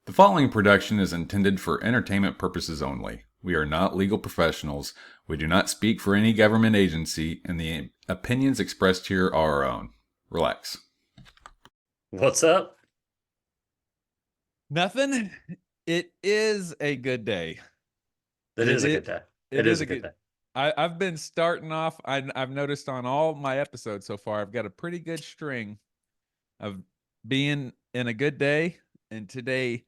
The following production is intended for entertainment purposes only. We are not legal professionals. We do not speak for any government agency, and the opinions expressed here are our own. Relax. What's up? Nothing. It is a good day. It is a good day. It is a good day. I've been starting off. I've noticed on all my episodes so far, I've got a pretty good string of being in a good day, and today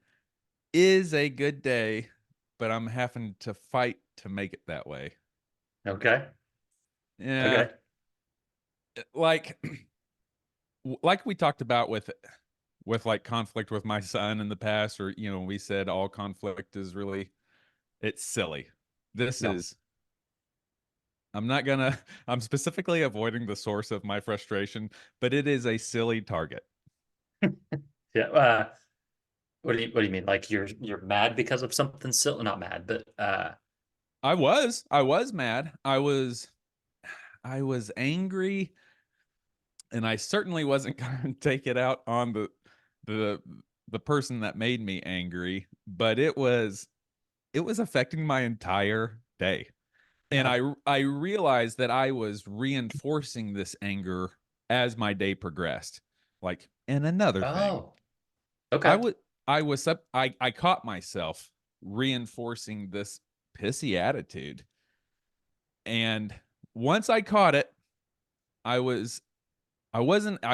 is a good day, but I'm having to fight to make it that way. Okay. Yeah. Okay. Like we talked about with like conflict with my son in the past, or we said all conflict is really, it's silly. This is, I'm specifically avoiding the source of my frustration, but it is a silly target. Yeah. What do you mean? Like you're mad because of something silly? Not mad, but I was mad. I was angry, and I certainly wasn't going to take it out on the person that made me angry, but it was affecting my entire day. And I realized that I was reinforcing this anger as my day progressed. Like, and another thing. Okay. I caught myself reinforcing this pissy attitude. And once I caught it, I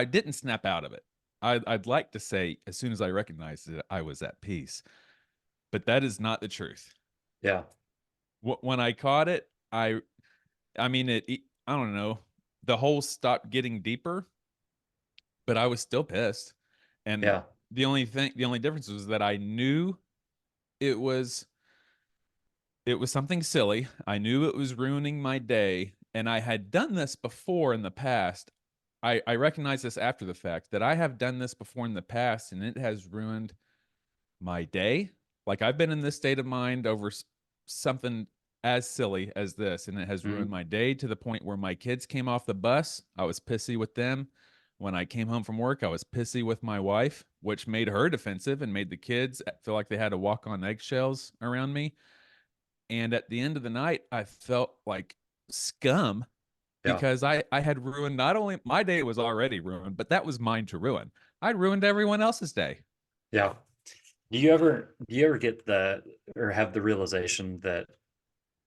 didn't snap out of it. I'd like to say as soon as I recognized it, I was at peace. But that is not the truth. Yeah. When I caught it, I mean, I don't know, the hole stopped getting deeper, but I was still pissed. And the only difference was that I knew it was something silly. I knew it was ruining my day. And I had done this before in the past. I recognize this after the fact, that I have done this before in the past, and it has ruined my day. Like, I've been in this state of mind over something as silly as this, and it has ruined my day to the point where my kids came off the bus. I was pissy with them. When I came home from work, I was pissy with my wife, which made her defensive and made the kids feel like they had to walk on eggshells around me. And at the end of the night, I felt like scum because I had ruined, not only my day was already ruined, but that was mine to ruin. I'd ruined everyone else's day. Yeah. Do you ever get or have the realization that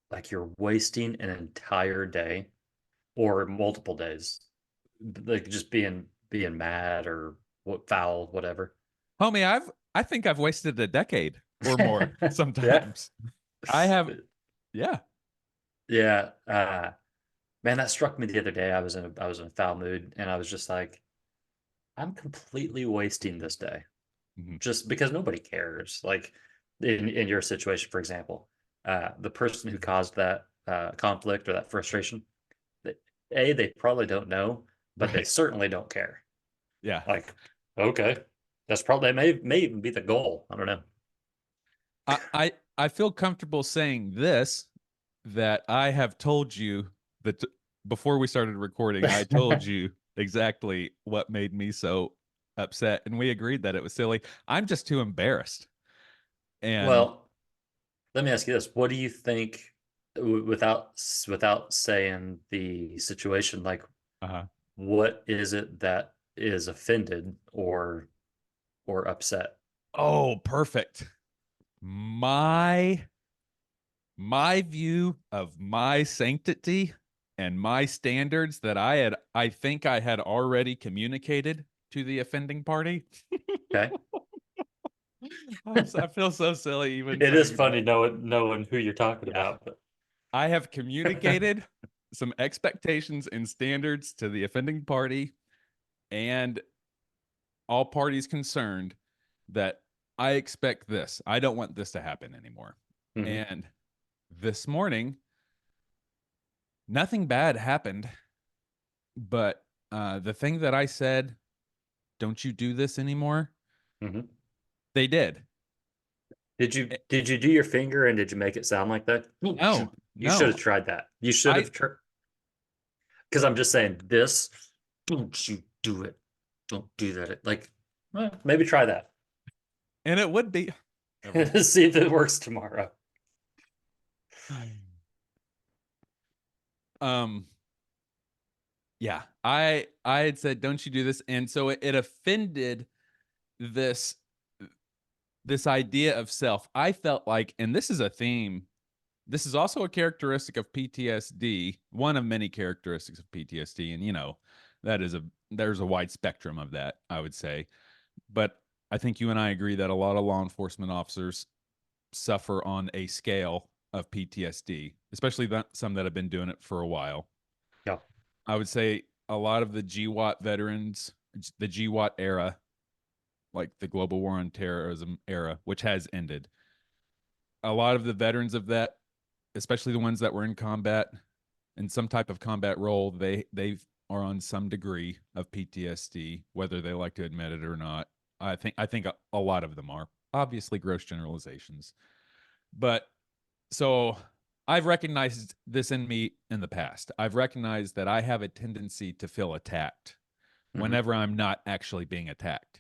like you're wasting an entire day or multiple days, like just being mad or foul, whatever? Homie, I think I've wasted a decade or more sometimes. I have. Yeah. Yeah. Man, that struck me the other day. I was in a foul mood, and I was just like, I'm completely wasting this day. Just because nobody cares. Like in your situation, for example, the person who caused that conflict or that frustration, they probably don't know, but they certainly don't care. Yeah. Like, okay, that's probably may even be the goal. I don't know. I feel comfortable saying this, that I have told you that before we started recording, I told you exactly what made me so upset, and we agreed that it was silly. I'm just too embarrassed. And well, let me ask you this: what do you think, without saying the situation, like, what is it that is offended or upset? Oh, perfect. My view of my sanctity and my standards that I think I had already communicated to the offending party. Okay. I feel so silly even. It is funny knowing who you're talking about. But I have communicated some expectations and standards to the offending party and all parties concerned, that I expect this. I don't want this to happen anymore. And this morning, nothing bad happened, but the thing that I said, don't you do this anymore? They did. Did you do your finger, and did you make it sound like that? No, you should have tried that. You should have tried. Because I'm just saying, this, don't you do it. Don't do that. Like, well, maybe try that. And it would be, See if it works tomorrow. Yeah, I had said, don't you do this? And so it offended this idea of self. I felt like, and this is a theme, this is also a characteristic of PTSD, one of many characteristics of PTSD. And, there's a wide spectrum of that, I would say. But I think you and I agree that a lot of law enforcement officers suffer on a scale of PTSD, especially some that have been doing it for a while. Yeah. I would say a lot of the GWAT veterans, the GWAT era, like the Global War on Terrorism era, which has ended. A lot of the veterans of that, especially the ones that were in combat, in some type of combat role, they are on some degree of PTSD, whether they like to admit it or not. I think a lot of them are. Obviously, gross generalizations. But so I've recognized this in me in the past. I've recognized that I have a tendency to feel attacked whenever I'm not actually being attacked.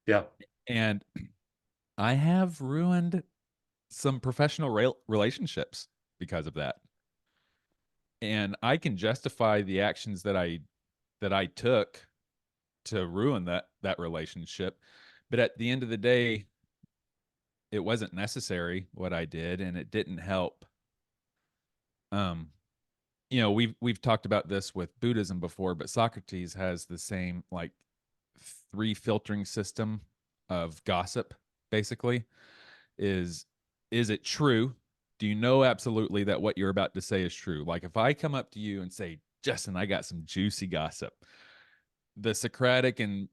Yeah. And I have ruined some professional relationships because of that. And I can justify the actions that I took to ruin that relationship. But at the end of the day, it wasn't necessary what I did, and it didn't help. We've talked about this with Buddhism before, but Socrates has the same like 3 filtering system of gossip. Basically, is it true? Do you know absolutely that what you're about to say is true? Like if I come up to you and say, Justin, I got some juicy gossip. The Socratic and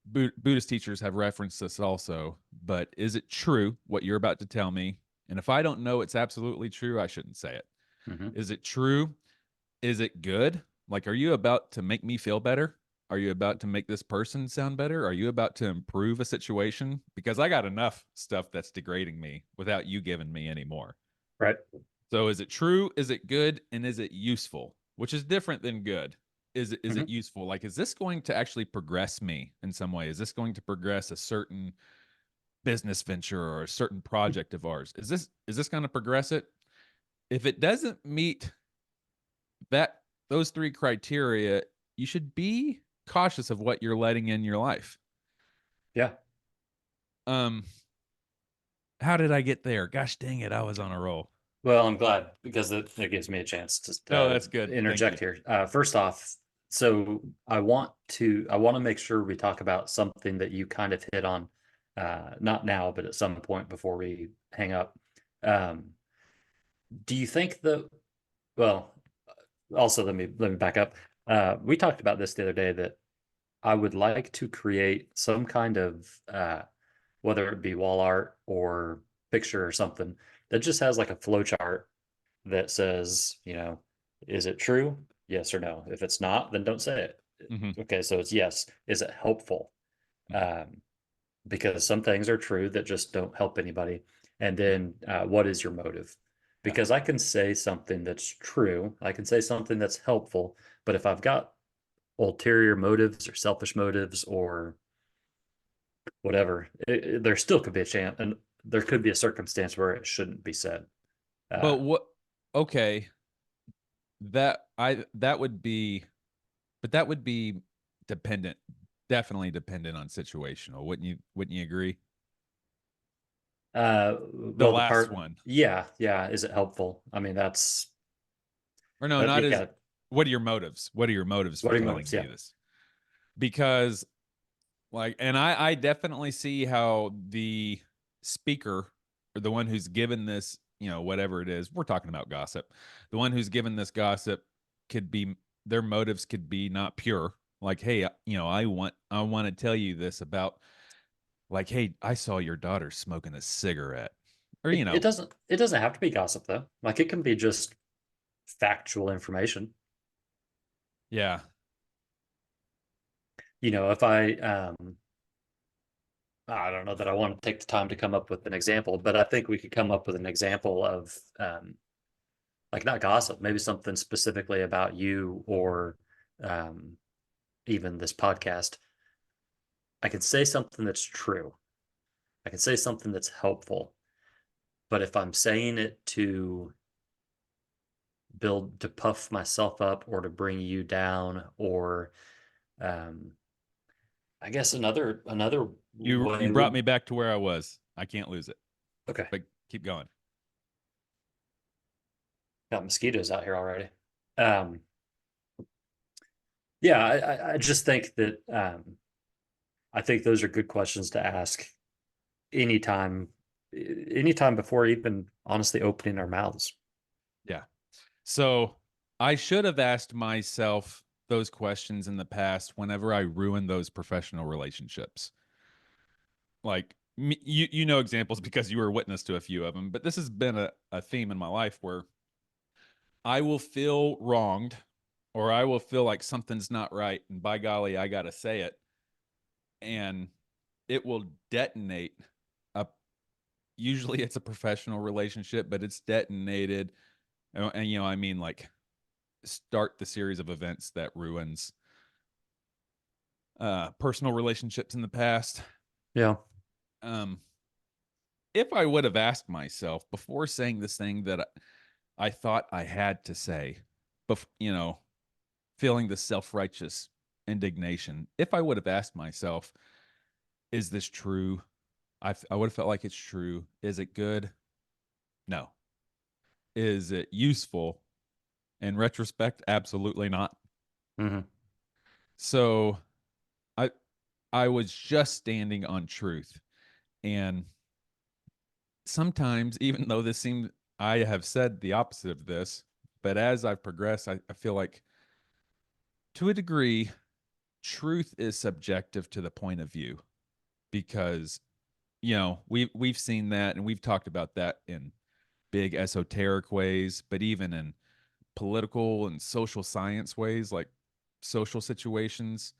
Buddhist teachers have referenced this also, but is it true what you're about to tell me? And if I don't know it's absolutely true, I shouldn't say it. Is it true? Is it good? Like, are you about to make me feel better? Are you about to make this person sound better? Are you about to improve a situation? Because I got enough stuff that's degrading me without you giving me any more. Right. So is it true? Is it good? And is it useful? Which is different than good. Is it useful? Like, is this going to actually progress me in some way? Is this going to progress a certain business venture or a certain project of ours? Is this going to progress it? If it doesn't meet those 3 criteria, you should be cautious of what you're letting in your life. Yeah. How did I get there? Gosh dang it, I was on a roll. Well, I'm glad because it gives me a chance to that's good. Interject here. First off, so I want to make sure we talk about something that you kind of hit on, not now, but at some point before we hang up. Do you think well, also let me back up. We talked about this the other day that I would like to create some kind of whether it be wall art or picture or something that just has like a flow chart that says, is it true? Yes or no. If it's not, then don't say it. Okay, so it's yes. Is it helpful? Because some things are true that just don't help anybody. And then what is your motive? Because I can say something that's true, I can say something that's helpful, but if I've got ulterior motives or selfish motives or whatever, there still could be a chance, and there could be a circumstance where it shouldn't be said. But okay, that would be dependent, definitely dependent on situational. Wouldn't you agree? The last one. Yeah. Is it helpful? I mean, that's. Or no, not as. What are your motives? What are your motives for telling me this? Because, like, and I definitely see how the speaker or the one who's given this, whatever it is, we're talking about gossip. The one who's given this gossip their motives could be not pure. Like, hey, I want to tell you this about, like, hey, I saw your daughter smoking a cigarette. Or, it doesn't have to be gossip though. Like it can be just factual information. Yeah. If I don't know that I want to take the time to come up with an example, but I think we could come up with an example of like not gossip, maybe something specifically about you or even this podcast. I could say something that's true. I can say something that's helpful, but if I'm saying it to puff myself up or to bring you down, or I guess another you brought me back to where I was. I can't lose it. Okay. But keep going. Got mosquitoes out here already. Yeah, I just think that I think those are good questions to ask anytime before even honestly opening our mouths. Yeah. So I should have asked myself those questions in the past whenever I ruined those professional relationships. Like, you know examples because you were witness to a few of them, but this has been a theme in my life where I will feel wronged, or I will feel like something's not right, and by golly, I got to say it. And it will detonate usually it's a professional relationship, but it's detonated. And I mean, like, start the series of events that ruins personal relationships in the past. Yeah. If I would have asked myself before saying this thing that I thought I had to say, feeling the self-righteous indignation, if I would have asked myself, is this true? I would have felt like it's true. Is it good? No. Is it useful? In retrospect, absolutely not. Mm-hmm. So I was just standing on truth. And sometimes, even though I have said the opposite of this, but as I've progressed, I feel like to a degree, truth is subjective to the point of view, because we've seen that, and we've talked about that in big esoteric ways, but even in political and social science ways, like social situations,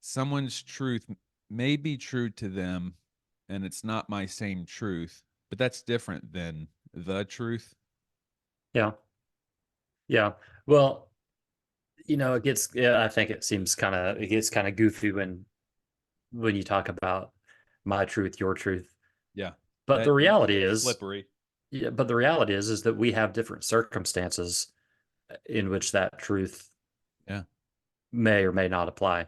someone's truth may be true to them, and it's not my same truth, but that's different than the truth. Yeah. Well, I think it gets kind of goofy when you talk about my truth, your truth. Yeah. But the reality is slippery. Yeah, but the reality is that we have different circumstances in which that truth may or may not apply.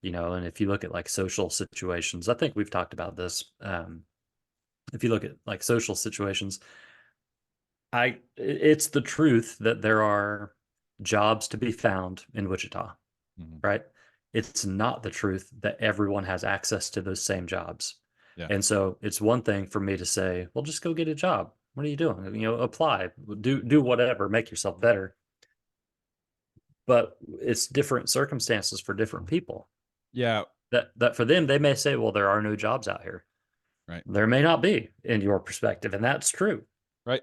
And if you look at like social situations, I think we've talked about this. If you look at like social situations, it's the truth that there are jobs to be found in Wichita, right? It's not the truth that everyone has access to those same jobs. Yeah. And so it's one thing for me to say, well, just go get a job. What are you doing? Apply, do whatever, make yourself better. But it's different circumstances for different people. Yeah. That for them, they may say, well, there are no jobs out here. Right. There may not be in your perspective, and that's true. Right.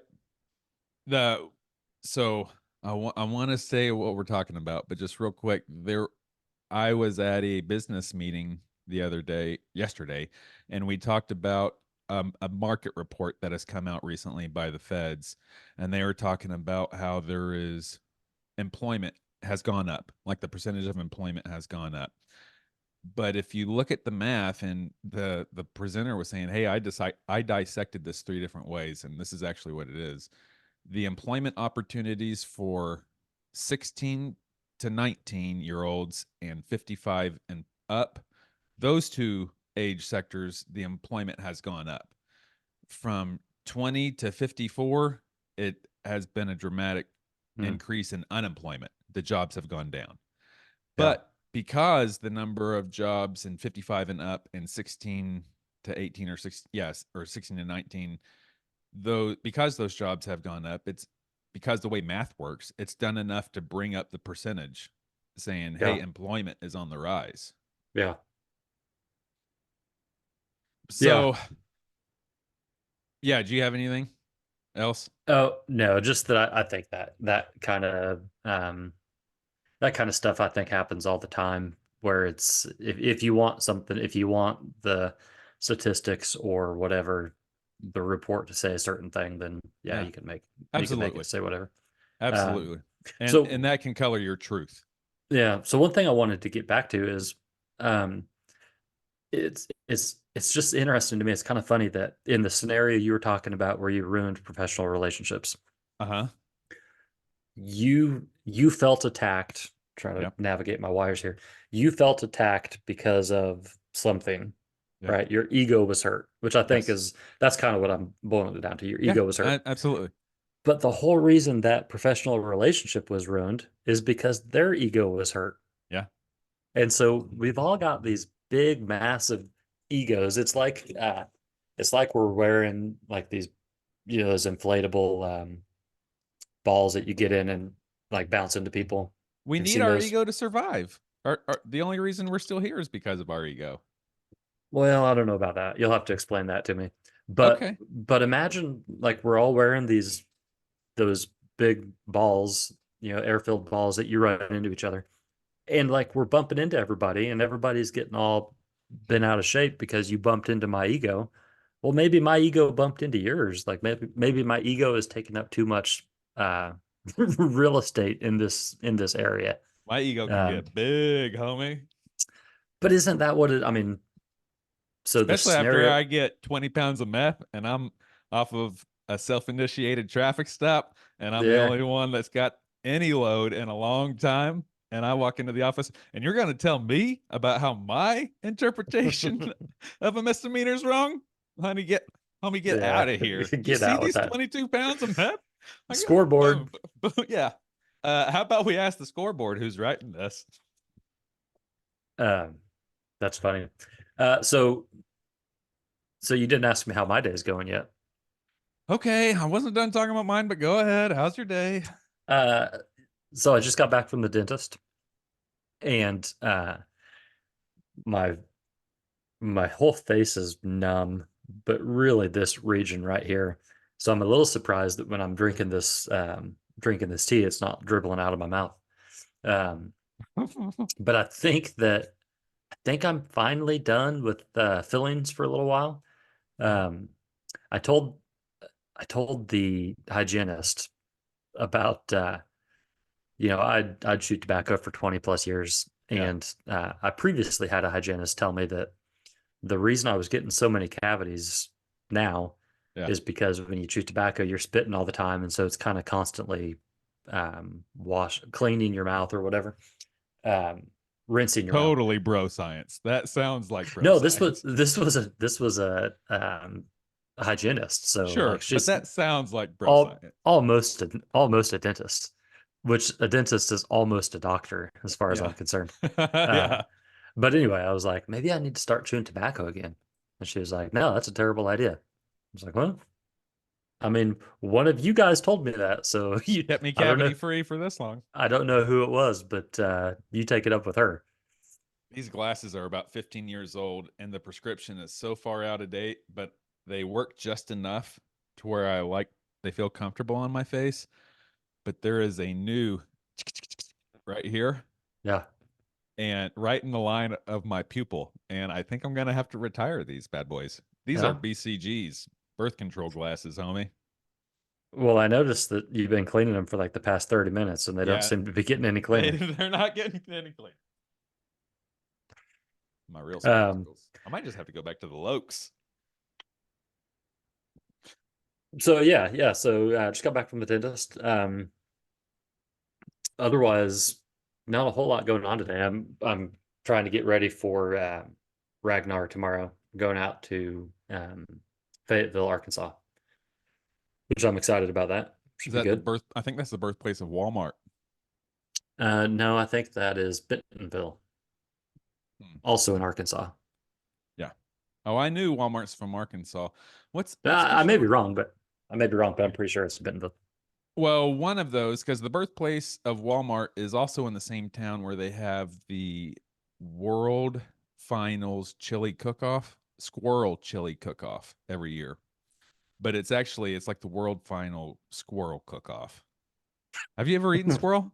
So I want to say what we're talking about, but just real quick, I was at a business meeting yesterday, and we talked about a market report that has come out recently by the feds, and they were talking about how employment has gone up, like the percentage of employment has gone up. But if you look at the math, and the presenter was saying, hey, I dissected this 3 different ways, and this is actually what it is. The employment opportunities for 16 to 19-year-olds and 55 and up, those 2 age sectors, the employment has gone up. From 20 to 54, it has been a dramatic increase in unemployment. The jobs have gone down. But because the number of jobs in 55 and up and 16 to 18 or 16 to 19, because those jobs have gone up, it's because the way math works, it's done enough to bring up the percentage, saying, hey, employment is on the rise. Yeah. So, do you have anything else? Oh, no, just that I think that kind of stuff I think happens all the time, where it's if you want something, if you want the statistics or whatever, the report to say a certain thing, then you can make it say whatever. Absolutely. And that can color your truth. Yeah. So one thing I wanted to get back to is it's just interesting to me. It's kind of funny that in the scenario you were talking about where you ruined professional relationships, you felt attacked. Trying to navigate my wires here. You felt attacked because of something, right? Your ego was hurt, which I think that's kind of what I'm boiling it down to. Your ego was hurt. Absolutely. But the whole reason that professional relationship was ruined is because their ego was hurt. Yeah. And so we've all got these big, massive egos. It's like we're wearing like these, those inflatable balls that you get in and like bounce into people. We need our ego to survive. The only reason we're still here is because of our ego. Well, I don't know about that. You'll have to explain that to me. But imagine like we're all wearing those big balls, air-filled balls that you run into each other. And like we're bumping into everybody and everybody's getting all bent out of shape because you bumped into my ego. Well, maybe my ego bumped into yours. Like maybe my ego is taking up too much real estate in this area. My ego can get big, homie. But isn't that what it? I mean, so especially after I get 20 pounds of meth and I'm off of a self-initiated traffic stop, and I'm the only one that's got any load in a long time. And I walk into the office, and you're going to tell me about how my interpretation of a misdemeanor is wrong? Honey, get out of here. Get out these with 22 pounds of meth? Scoreboard. Yeah. How about we ask the scoreboard who's writing this? That's funny. So you didn't ask me how my day is going yet. Okay, I wasn't done talking about mine, but go ahead. How's your day? So I just got back from the dentist, and my whole face is numb, but really this region right here. So I'm a little surprised that when I'm drinking this tea, it's not dribbling out of my mouth. But I think I'm finally done with fillings for a little while. I told the hygienist about I'd chewed tobacco for 20 plus years, and I previously had a hygienist tell me that the reason I was getting so many cavities now is because when you chew tobacco, you're spitting all the time, and so it's kind of constantly cleaning your mouth or whatever, rinsing your totally mouth. Bro science. That sounds like bro no. Science. This was a hygienist. So sure, like but that sounds like bro science. Almost a dentist, which a dentist is almost a doctor as far as I'm concerned. But anyway, I was like, maybe I need to start chewing tobacco again. And she was like, no, that's a terrible idea. I was like, well, I mean, one of you guys told me that, so you kept me cavity free for this long. I don't know who it was, but you take it up with her. These glasses are about 15 years old, and the prescription is so far out of date, but they work just enough to where they feel comfortable on my face. But there is a new right here. Yeah. And right in the line of my pupil. And I think I'm going to have to retire these bad boys. These are BCGs, birth control glasses, homie. Well, I noticed that you've been cleaning them for like the past 30 minutes, and they don't seem to be getting any cleaner. They're not getting any cleaner. My real spectacles. I might just have to go back to the Lokes. So so I just got back from the dentist. Otherwise, not a whole lot going on today. I'm trying to get ready for Ragnar tomorrow. I'm going out to Fayetteville, Arkansas, which I'm excited about. That should be good. I think that's the birthplace of Walmart. No, I think that is Bentonville, also in Arkansas. Yeah. Oh, I knew Walmart's from Arkansas. I may be wrong, but I'm pretty sure it's Bentonville. Well, one of those, because the birthplace of Walmart is also in the same town where they have the World Finals Chili Cook-Off, Squirrel Chili Cook-Off every year. But it's like the World Final Squirrel Cook-Off. Have you ever eaten squirrel?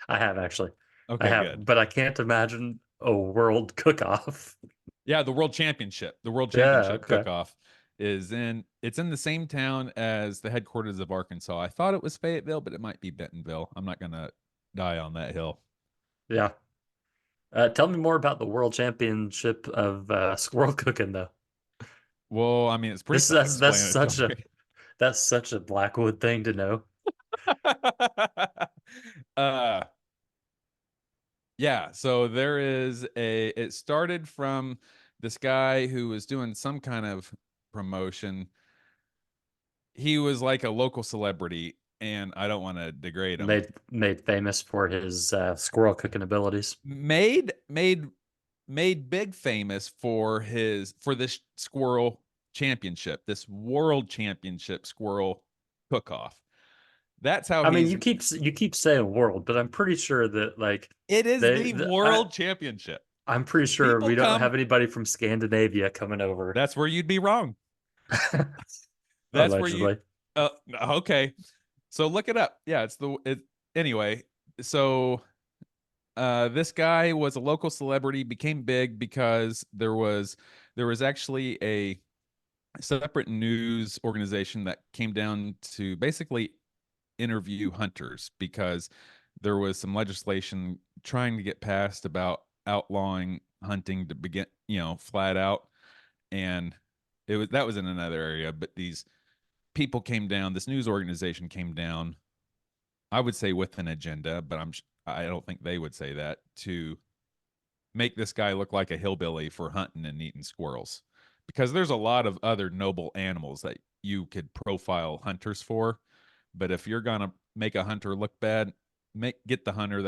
I have, actually. Okay, I have, good. But I can't imagine a world cook-off. Yeah, the World Championship. The World Championship Cook-Off it's in the same town as the headquarters of Arkansas. I thought it was Fayetteville, but it might be Bentonville. I'm not gonna die on that hill. Yeah. Tell me more about the World Championship of squirrel cooking, though. Well, I mean, it's pretty This that's self-explanatory. such a Blackwood thing to know. uh yeah, so it started from this guy who was doing some kind of promotion. He was like a local celebrity, and I don't want to degrade him. Made famous for his squirrel cooking abilities. Made big famous for this squirrel championship, this world championship squirrel cook-off. That's how I mean, you keep saying world, but I'm pretty sure that like it is the world championship. I'm pretty sure we don't have anybody from Scandinavia coming over. That's where you'd be wrong. That's allegedly. Where you okay. So look it up. Yeah, anyway. So this guy was a local celebrity, became big because there was actually a separate news organization that came down to basically interview hunters, because there was some legislation trying to get passed about outlawing hunting to begin, flat out. And that was in another area, but these people came down, this news organization came down, I would say with an agenda, but I don't think they would say that, to make this guy look like a hillbilly for hunting and eating squirrels. Because there's a lot of other noble animals that you could profile hunters for. But if you're going to make a hunter look bad, get the hunter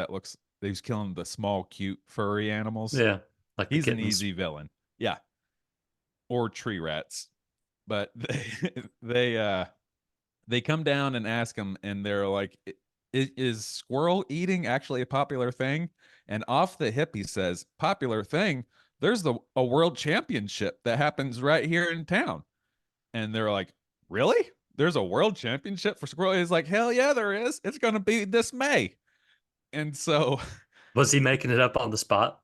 who's killing the small, cute, furry animals. Yeah. Like he's an easy villain. Yeah. Or tree rats. But they come down and ask him, and they're like, is squirrel eating actually a popular thing? And off the hip, he says, popular thing? There's a world championship that happens right here in town. And they're like, really? There's a world championship for squirrel? He's like, hell yeah, there is. It's going to be this May. And so, was he making it up on the spot?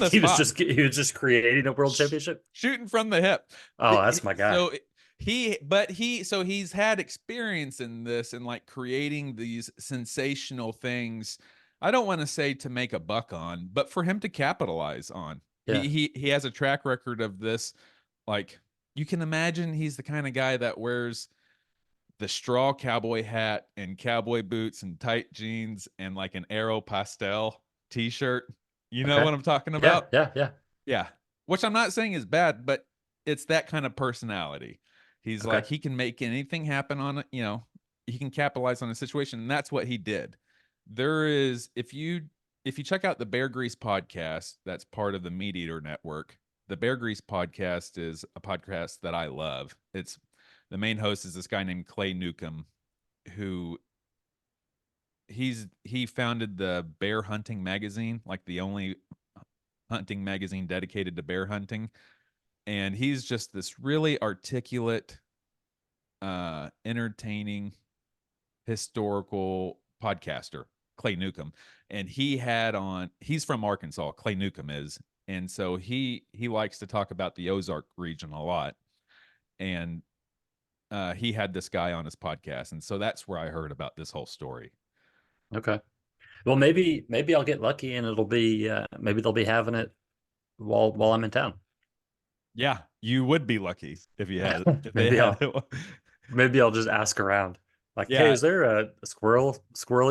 He was just creating a world championship, shooting from the hip. Oh, that's my guy. So he's had experience in this and like creating these sensational things. I don't want to say to make a buck on, but for him to capitalize on. Yeah. He has a track record of this. Like, you can imagine he's the kind of guy that wears the straw cowboy hat and cowboy boots and tight jeans and like an Aeropostale t-shirt. You know what I'm talking about? Yeah. Which I'm not saying is bad, but it's that kind of personality. He's like, he can make anything happen on it. He can capitalize on a situation. And that's what he did. There is, if you check out the Bear Grease podcast, that's part of the Meat Eater Network. The Bear Grease podcast is a podcast that I love. The main host is this guy named Clay Newcomb, who he founded the Bear Hunting magazine, like the only hunting magazine dedicated to bear hunting. And he's just this really articulate, entertaining, historical podcaster, Clay Newcomb. And he's from Arkansas, Clay Newcomb is. And so he likes to talk about the Ozark region a lot. And he had this guy on his podcast. And so that's where I heard about this whole story. Okay. Well, maybe I'll get lucky and it'll be, maybe they'll be having it while I'm in town. Yeah, you would be lucky if you had it. Maybe I'll just ask around. Like, hey, is there a squirrel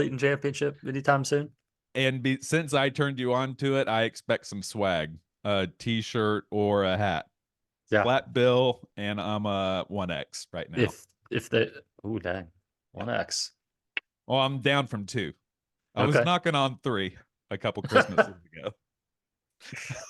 eating championship anytime soon? And since I turned you on to it, I expect some swag, a t-shirt or a hat. Yeah. Flat bill, and I'm a 1X right now. If they, dang, 1X. Well, I'm down from 2. I was knocking on 3 a couple Christmases ago.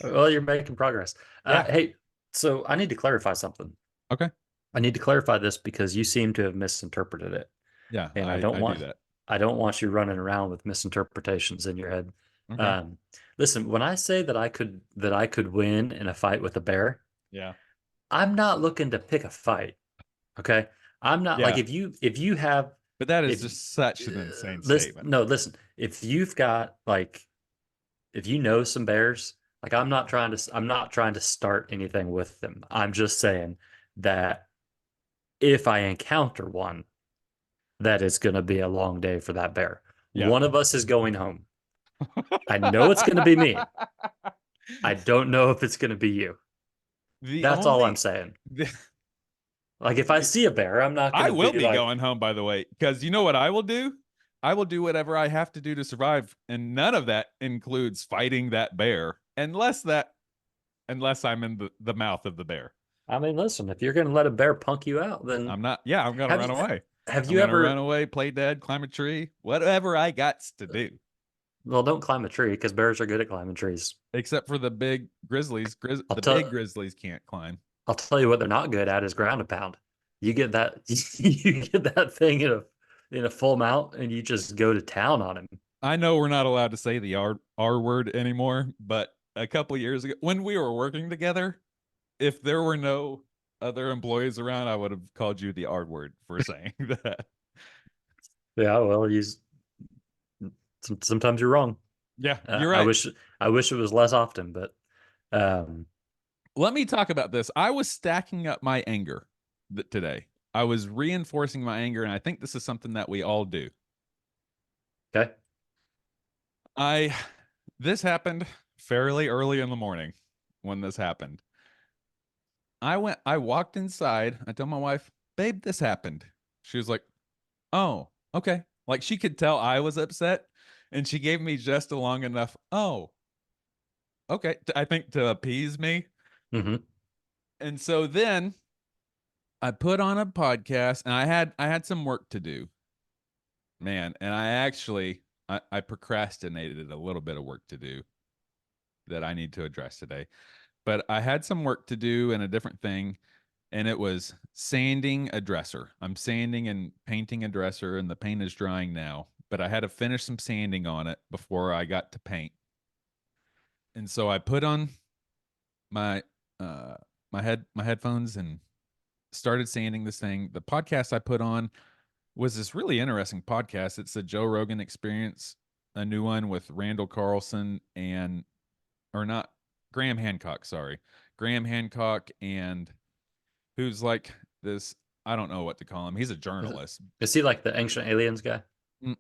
Well, you're making progress. Hey, so I need to clarify something. Okay. I need to clarify this because you seem to have misinterpreted it. Yeah, and I don't want you running around with misinterpretations in your head. Okay. Listen, when I say that I could win in a fight with a bear, I'm not looking to pick a fight. Okay, I'm not like if you have. But that is just such an insane statement. No, listen. If you've got if you know some bears, like I'm not trying to start anything with them. I'm just saying that if I encounter one, that is going to be a long day for that bear. Yeah. One of us is going home. I know it's going to be me. I don't know if it's going to be you. That's all I'm saying. Like, if I see a bear, I'm not going I to will be be like, going home, by the way, because you know what I will do? I will do whatever I have to do to survive, and none of that includes fighting that bear, unless I'm in the mouth of the bear. I mean, listen, if you're going to let a bear punk you out, then I'm not. Yeah, I'm going to run away. Have I'm you gonna ever run away, play dead, climb a tree, whatever I got to do. Well, don't climb a tree because bears are good at climbing trees. Except for the big grizzlies. Big grizzlies can't climb. I'll tell you what they're not good at is ground and pound. You get that you get that thing in a full mount and you just go to town on him. I know we're not allowed to say the R word anymore, but a couple years ago when we were working together, if there were no other employees around, I would have called you the R word for saying that. Yeah, well, sometimes you're wrong. Yeah, you're right. I wish it was less often, but let me talk about this. I was stacking up my anger today. I was reinforcing my anger, and I think this is something that we all do. Okay. This happened fairly early in the morning when this happened. I walked inside. I told my wife, babe, this happened. She was like, oh, okay. Like she could tell I was upset, and she gave me just a long enough, oh, okay, I think to appease me. Mm-hmm. And so then I put on a podcast, and I had some work to do, man. And I procrastinated a little bit of work to do that I need to address today. But I had some work to do and a different thing, and it was sanding a dresser. I'm sanding and painting a dresser, and the paint is drying now. But I had to finish some sanding on it before I got to paint. And so I put on my headphones and started sanding this thing. The podcast I put on was this really interesting podcast. It's a Joe Rogan Experience, a new one with Randall Carlson Graham Hancock, sorry. Graham Hancock, and who's like this, I don't know what to call him. He's a journalist. Is he like the ancient aliens guy?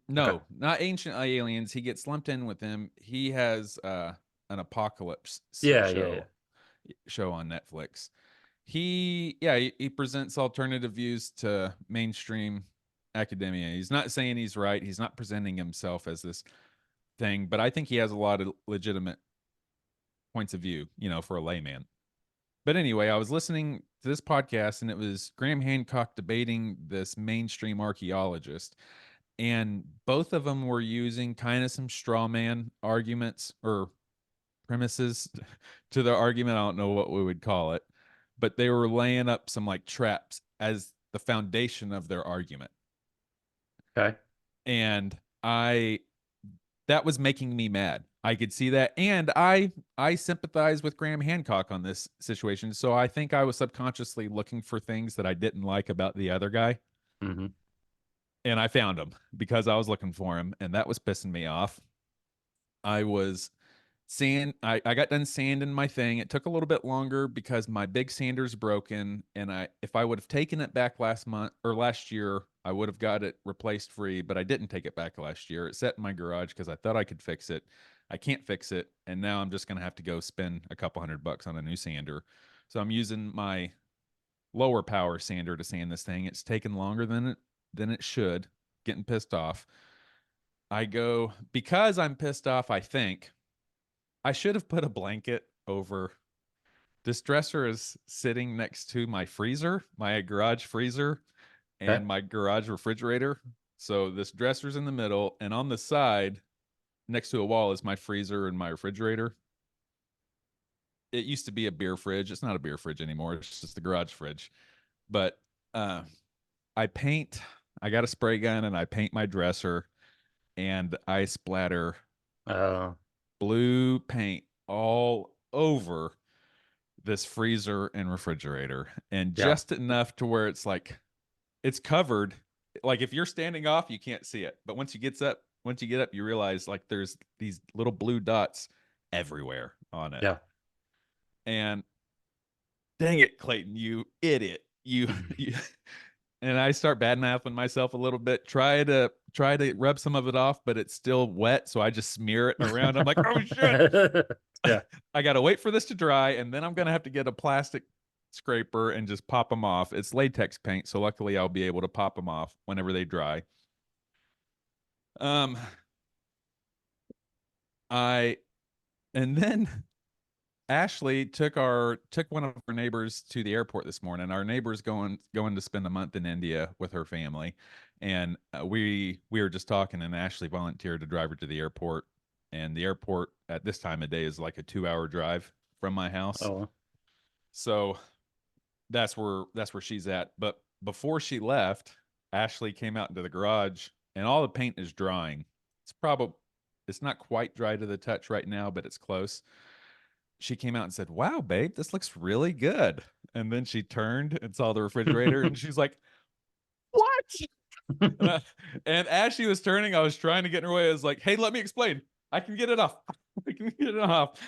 No, okay. Not ancient aliens. He gets lumped in with them. He has an apocalypse show on Netflix. He presents alternative views to mainstream academia. He's not saying he's right. He's not presenting himself as this thing, but I think he has a lot of legitimate points of view, for a layman. But anyway, I was listening to this podcast, and it was Graham Hancock debating this mainstream archaeologist, and both of them were using kind of some straw man arguments or premises to the argument. I don't know what we would call it, but they were laying up some like traps as the foundation of their argument. Okay. And that was making me mad. I could see that. And I sympathize with Graham Hancock on this situation. So I think I was subconsciously looking for things that I didn't like about the other guy. Mm-hmm. And I found him because I was looking for him, and that was pissing me off. I got done sanding my thing. It took a little bit longer because my big sander's broken, and if I would have taken it back last year, I would have got it replaced free, but I didn't take it back last year. It sat in my garage because I thought I could fix it. I can't fix it, and now I'm just going to have to go spend a couple $100 on a new sander. So I'm using my lower power sander to sand this thing. It's taken longer than it should. Getting pissed off. Because I'm pissed off, I think I should have put a blanket over. This dresser is sitting next to my freezer, my garage freezer, and my garage refrigerator. So this dresser's in the middle, and on the side, next to a wall, is my freezer and my refrigerator. It used to be a beer fridge. It's not a beer fridge anymore. It's just a garage fridge. But I got a spray gun, and I paint my dresser, and I splatter blue paint all over this freezer and refrigerator, and just enough to where it's like it's covered. Like if you're standing off, you can't see it, but once you get up, you realize like there's these little blue dots everywhere on it. Yeah. And dang it, Clayton, you idiot, you and I start bad mouthing myself a little bit, try to rub some of it off, but it's still wet, so I just smear it around. I'm like, oh shit. Yeah. I gotta wait for this to dry, and then I'm gonna have to get a plastic scraper and just pop them off. It's latex paint, so luckily I'll be able to pop them off whenever they dry. And then Ashley took one of our neighbors to the airport this morning. Our neighbor's going to spend a month in India with her family, and we were just talking, and Ashley volunteered to drive her to the airport. And the airport at this time of day is like a 2-hour drive from my house. Oh, so that's where she's at. But before she left, Ashley came out into the garage, and all the paint is drying. It's not quite dry to the touch right now, but it's close. She came out and said, "Wow, babe, this looks really good." And then she turned and saw the refrigerator, and she's like, "What?" And as she was turning, I was trying to get in her way. I was like, "Hey, let me explain. I can get it off. I can get it off."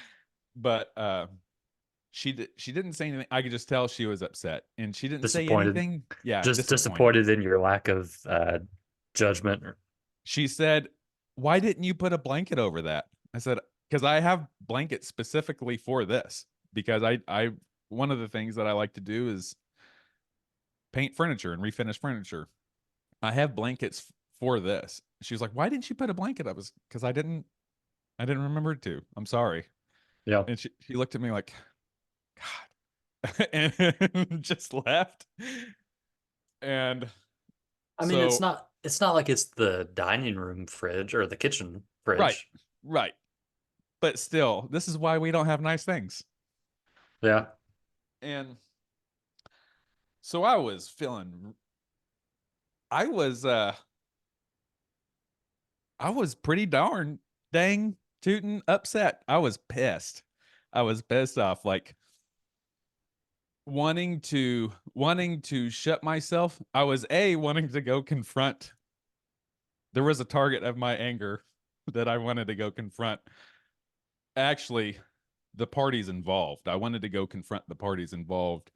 But she didn't say anything. I could just tell she was upset, and she didn't say anything. Yeah, just disappointed in your lack of judgment. She said, "Why didn't you put a blanket over that?" I said, "Because I have blankets specifically for this. Because I one of the things that I like to do is paint furniture and refinish furniture. I have blankets for this." She was like, "Why didn't you put a blanket up?" Because I didn't remember to. I'm sorry. Yeah. And she looked at me like, God, and just left. And I mean, it's not like it's the dining room fridge or the kitchen fridge. Right. But still, this is why we don't have nice things. Yeah. And so I was pretty dang tootin' upset. I was pissed. I was pissed off, like wanting to shut myself. I was wanting to go confront. There was a target of my anger that I wanted to go confront. Actually, the parties involved. I wanted to go confront the parties involved.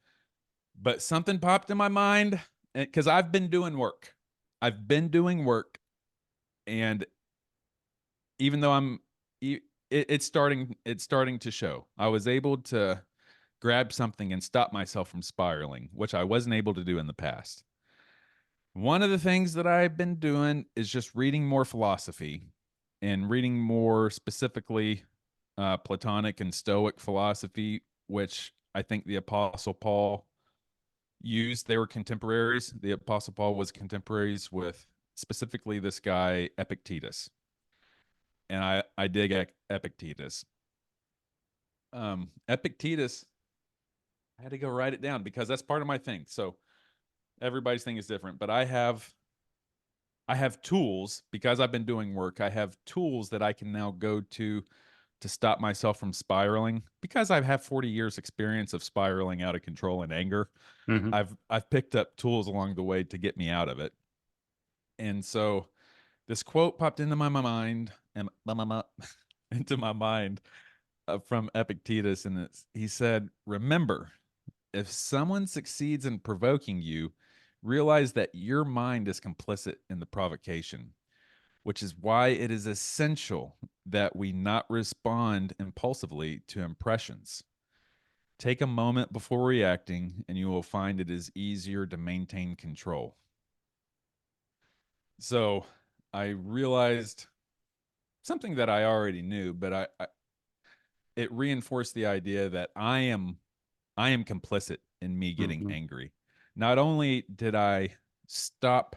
But something popped in my mind, because I've been doing work. And even though it's starting to show. I was able to grab something and stop myself from spiraling, which I wasn't able to do in the past. One of the things that I've been doing is just reading more philosophy, and reading more specifically Platonic and Stoic philosophy, which I think the Apostle Paul used. They were contemporaries. The Apostle Paul was contemporaries with specifically this guy Epictetus, and I dig Epictetus. Epictetus, I had to go write it down because that's part of my thing. So everybody's thing is different, but I have tools because I've been doing work. I have tools that I can now go to stop myself from spiraling, because I have 40 years experience of spiraling out of control and anger. Mm-hmm. I've picked up tools along the way to get me out of it. And so this quote popped into my mind from Epictetus, and he said, "Remember, if someone succeeds in provoking you, realize that your mind is complicit in the provocation, which is why it is essential that we not respond impulsively to impressions. Take a moment before reacting, and you will find it is easier to maintain control." So I realized something that I already knew, but it reinforced the idea that I am complicit in me getting angry. Not only did I stop,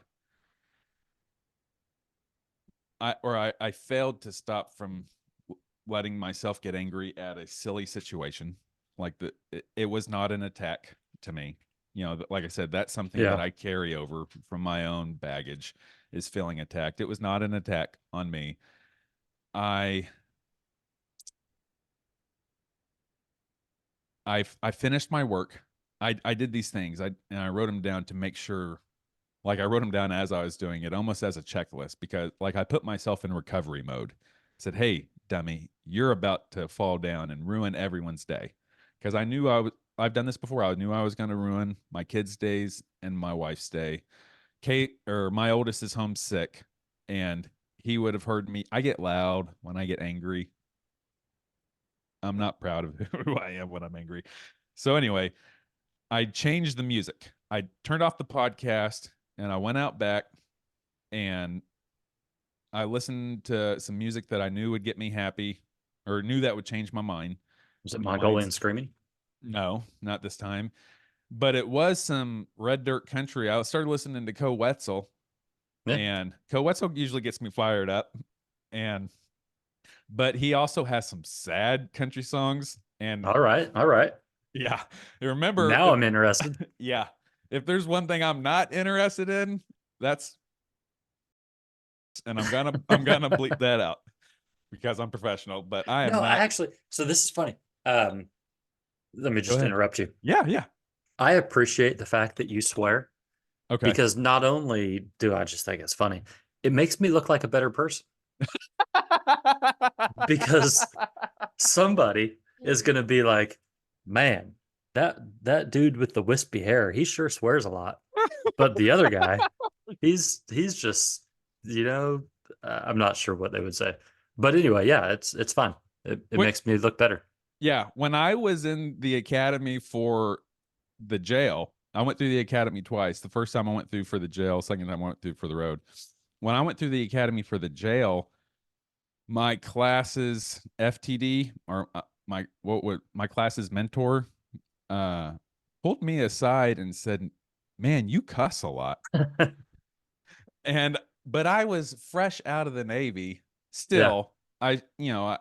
I failed to stop from letting myself get angry at a silly situation. Like it was not an attack to me. You know, like I said, that's something that I carry over from my own baggage, is feeling attacked. It was not an attack on me. I finished my work. I did these things. I wrote them down to make sure, like I wrote them down as I was doing it, almost as a checklist, because like I put myself in recovery mode. I said, "Hey, dummy, you're about to fall down and ruin everyone's day." Because I knew I've done this before. I knew I was going to ruin my kids' days and my wife's day. Kate, or my oldest, is homesick, and he would have heard me. I get loud when I get angry. I'm not proud of who I am when I'm angry. So anyway, I changed the music. I turned off the podcast and I went out back and I listened to some music that I knew would get me happy, or knew that would change my mind. Was it Mongolian Screaming? No, not this time. But it was some red dirt country. I started listening to Co Wetzel, and Co Wetzel usually gets me fired up. But he also has some sad country songs. And all right. Yeah. Remember, now I'm interested. Yeah. If there's one thing I'm not interested in, that's, and I'm gonna bleep that out because I'm professional, but I am not. Actually, so this is funny. Let me just interrupt you. Yeah. I appreciate the fact that you swear. Okay. Because not only do I just think it's funny, it makes me look like a better person. Because somebody is going to be like, man, that dude with the wispy hair, he sure swears a lot. But the other guy, he's just, I'm not sure what they would say. But anyway, yeah, it's fine. It makes me look better. Yeah. When I was in the academy for the jail, I went through the academy twice. The first time I went through for the jail, second time I went through for the road. When I went through the academy for the jail, my class's FTD, or my class's mentor pulled me aside and said, "Man, you cuss a lot." But I was fresh out of the Navy. Still, yeah.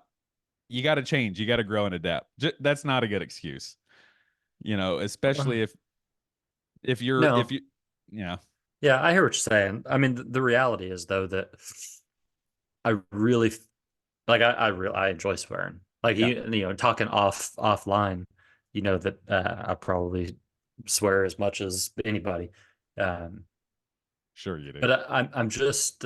You got to change. You got to grow and adapt. That's not a good excuse, especially if you. Yeah, I hear what you're saying. I mean, the reality is though that I really like. I enjoy swearing. Like talking offline. That I probably swear as much as anybody. Sure you do. But I'm just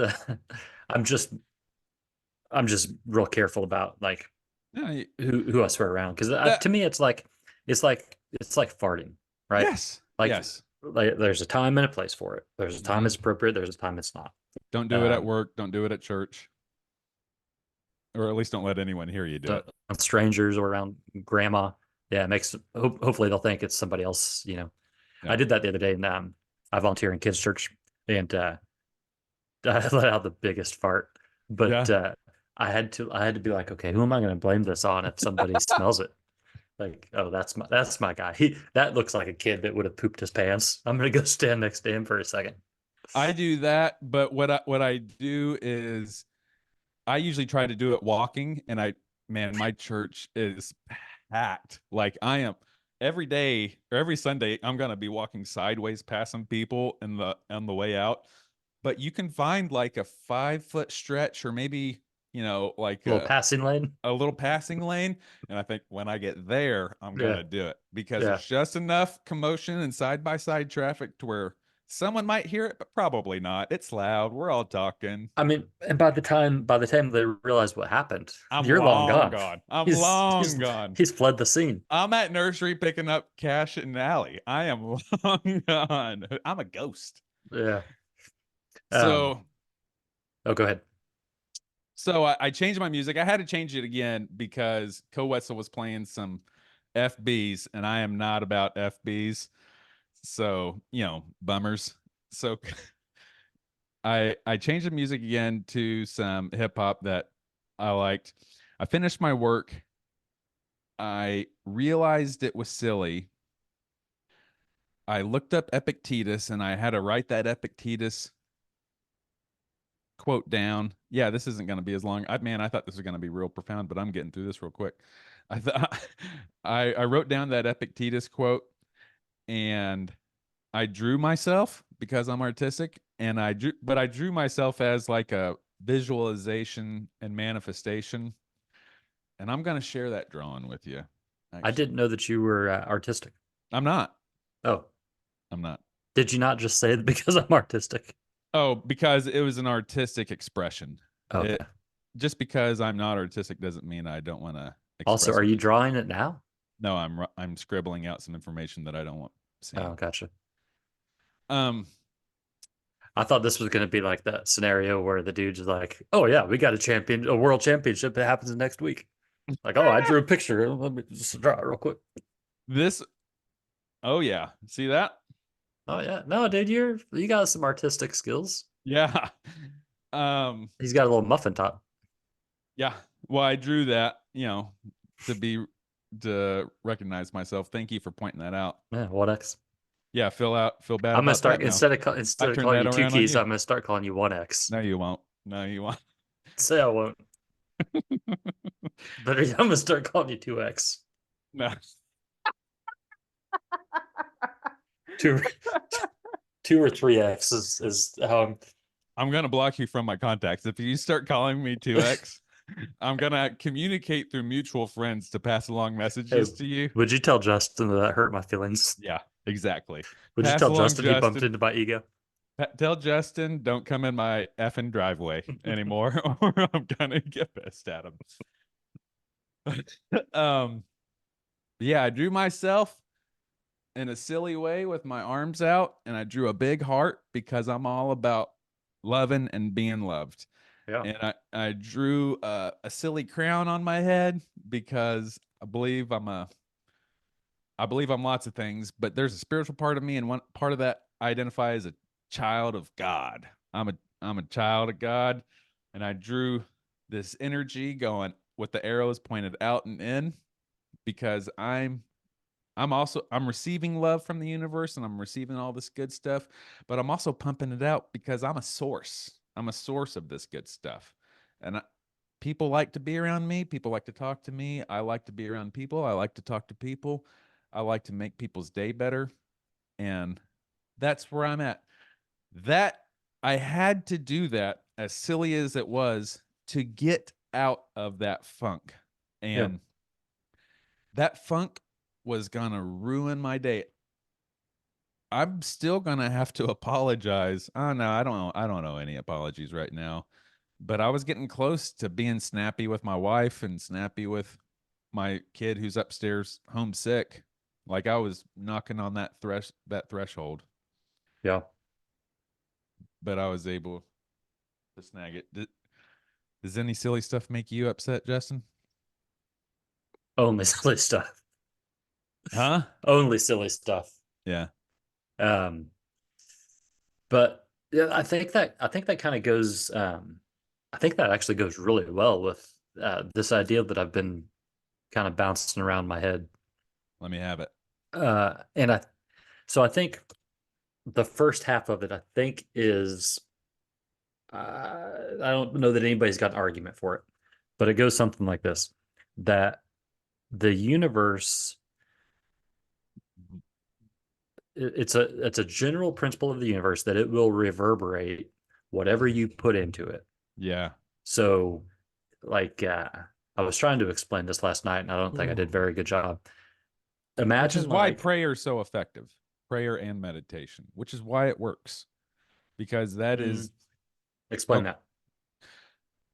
real careful about like who I swear around, because to me it's like farting, right? Yes. Like, yes. Like there's a time and a place for it. There's a time it's appropriate. There's a time it's not. Don't do it at work. Don't do it at church, or at least don't let anyone hear you do it. Strangers or around grandma. Yeah, it makes. Hopefully they'll think it's somebody else. Yeah. I did that the other day, and I volunteer in kids' church, and I let out the biggest fart. But I had to be like, okay, who am I going to blame this on if somebody smells it? Like, oh, that's my guy. That looks like a kid that would have pooped his pants. I'm going to go stand next to him for a second. I do that, but what I do is I usually try to do it walking, and my church is packed. Like I am every day or every Sunday, I'm going to be walking sideways past some people on the way out. But you can find like a 5-foot stretch, or maybe, like a little passing lane. And I think when I get there, I'm going to do it, because it's just enough commotion and side-by-side traffic to where someone might hear it, but probably not. It's loud. We're all talking. I mean, and by the time they realize what happened, you're long gone. I'm long gone. He's fled the scene. I'm at nursery picking up cash in an alley. I am long gone. I'm a ghost. Yeah. So, go ahead. So I changed my music. I had to change it again because Co Wetzel was playing some FBs, and I am not about FBs. So, bummers. So I changed the music again to some hip hop that I liked. I finished my work. I realized it was silly. I looked up Epictetus, and I had to write that Epictetus quote down. Yeah, this isn't going to be as long. I thought this was going to be real profound, but I'm getting through this real quick. I wrote down that Epictetus quote, and I drew myself because I'm artistic, and I drew myself as like a visualization and manifestation, and I'm going to share that drawing with you. Actually. I didn't know that you were artistic. I'm not. Oh, I'm not. Did you not just say that because I'm artistic? Oh, because it was an artistic expression. Okay. Just because I'm not artistic doesn't mean I don't want to. Also, are you drawing it now? No, I'm scribbling out some information that I don't want seen. Oh, gotcha. I thought this was going to be like that scenario where the dude's like, "Oh yeah, we got a world championship that happens next week." Like, "Oh, I drew a picture. Let me just draw it real quick." Oh yeah, see that? Oh yeah, no, dude, you got some artistic skills. Yeah. He's got a little muffin top. Yeah. Well, I drew that, to recognize myself. Thank you for pointing that out. Yeah, 1x. Yeah, feel bad. I'm gonna start instead of calling you 2 keys. I'm gonna start calling you 1x. No, you won't. Say I won't. But I'm gonna start calling you 2x. No. 2 or 3x is how I'm gonna block you from my contacts if you start calling me 2x. I'm gonna communicate through mutual friends to pass along messages to you. Would you tell Justin that hurt my feelings? Yeah, exactly. Would you tell Justin he bumped into my ego? Tell Justin don't come in my effing driveway anymore, or I'm gonna get pissed at him. Yeah, I drew myself in a silly way with my arms out, and I drew a big heart because I'm all about loving and being loved. Yeah. And I drew a silly crown on my head because I believe I'm lots of things, but there's a spiritual part of me, and one part of that I identify as a child of God. I'm a child of God, and I drew this energy going with the arrows pointed out and in because I'm receiving love from the universe, and I'm receiving all this good stuff, but I'm also pumping it out because I'm a source. I'm a source of this good stuff. And people like to be around me. People like to talk to me. I like to be around people. I like to talk to people. I like to make people's day better. And that's where I'm at. That I had to do that, as silly as it was, to get out of that funk. And that funk was going to ruin my day. I'm still going to have to apologize. Oh no, I don't know any apologies right now. But I was getting close to being snappy with my wife and snappy with my kid who's upstairs homesick. Like I was knocking on that threshold. Yeah. But I was able to snag it. Does any silly stuff make you upset, Justin? Only silly stuff. Huh? Only silly stuff. Yeah. But yeah, I think that kind of goes. I think that actually goes really well with this idea that I've been kind of bouncing around my head. Let me have it. So I think the first half of it, I think, is I don't know that anybody's got an argument for it, but it goes something like this: that the universe, it's a general principle of the universe that it will reverberate whatever you put into it. Yeah. So, like, I was trying to explain this last night, and I don't think I did a very good job. Imagine, which is why prayer is so effective. Prayer and meditation, which is why it works, because that is. Explain that.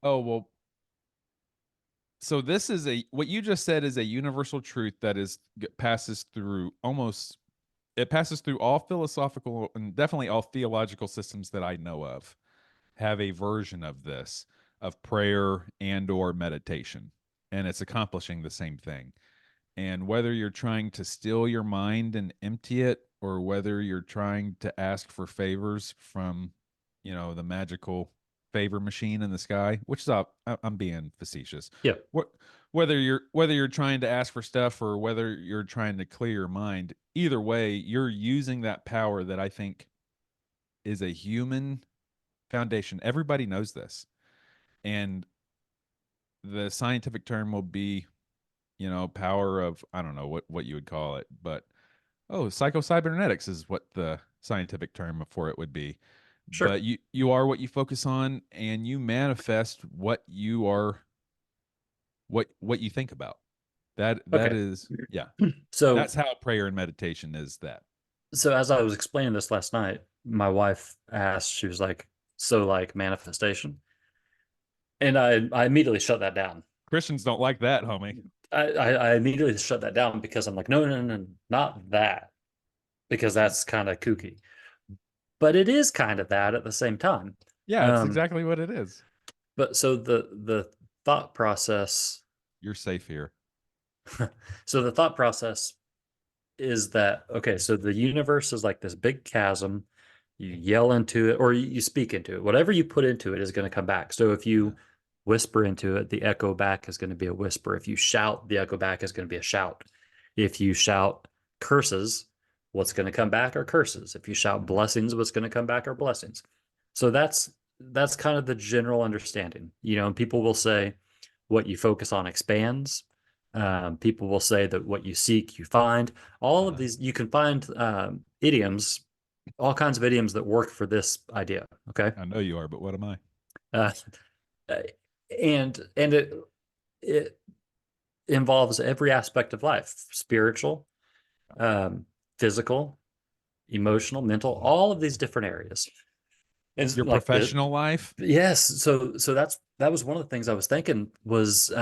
Oh well. So this is what you just said is a universal truth that passes through all philosophical and definitely all theological systems that I know of have a version of this, of prayer and or meditation, and it's accomplishing the same thing. And whether you're trying to still your mind and empty it, or whether you're trying to ask for favors from, the magical favor machine in the sky, which is I'm being facetious. Yeah. Whether you're trying to ask for stuff or whether you're trying to clear your mind, either way, you're using that power that I think is a human foundation. Everybody knows this. And the scientific term will be, power of, I don't know what you would call it, but psychocybernetics is what the scientific term for it would be. Sure. But you are what you focus on, and you manifest what you are, what you think about. That is, yeah. So that's how prayer and meditation is that. So as I was explaining this last night, my wife asked, she was like, so like manifestation? And I immediately shut that down. Christians don't like that, homie. I immediately shut that down because I'm like, no, not that, because that's kind of kooky. But it is kind of that at the same time. Yeah, it's exactly what it is. But so the thought process. You're safe here. So the thought process is that, okay, so the universe is like this big chasm. You yell into it or you speak into it. Whatever you put into it is going to come back. So if you whisper into it, the echo back is going to be a whisper. If you shout, the echo back is going to be a shout. If you shout curses, what's going to come back are curses. If you shout blessings, what's going to come back are blessings. So that's kind of the general understanding. And people will say what you focus on expands. People will say that what you seek, you find. All of these, you can find idioms, all kinds of idioms that work for this idea. Okay. I know you are, but what am I? And it involves every aspect of life: spiritual, physical, emotional, mental, all of these different areas. And your like professional life. Yes. So that was one of the things I was thinking was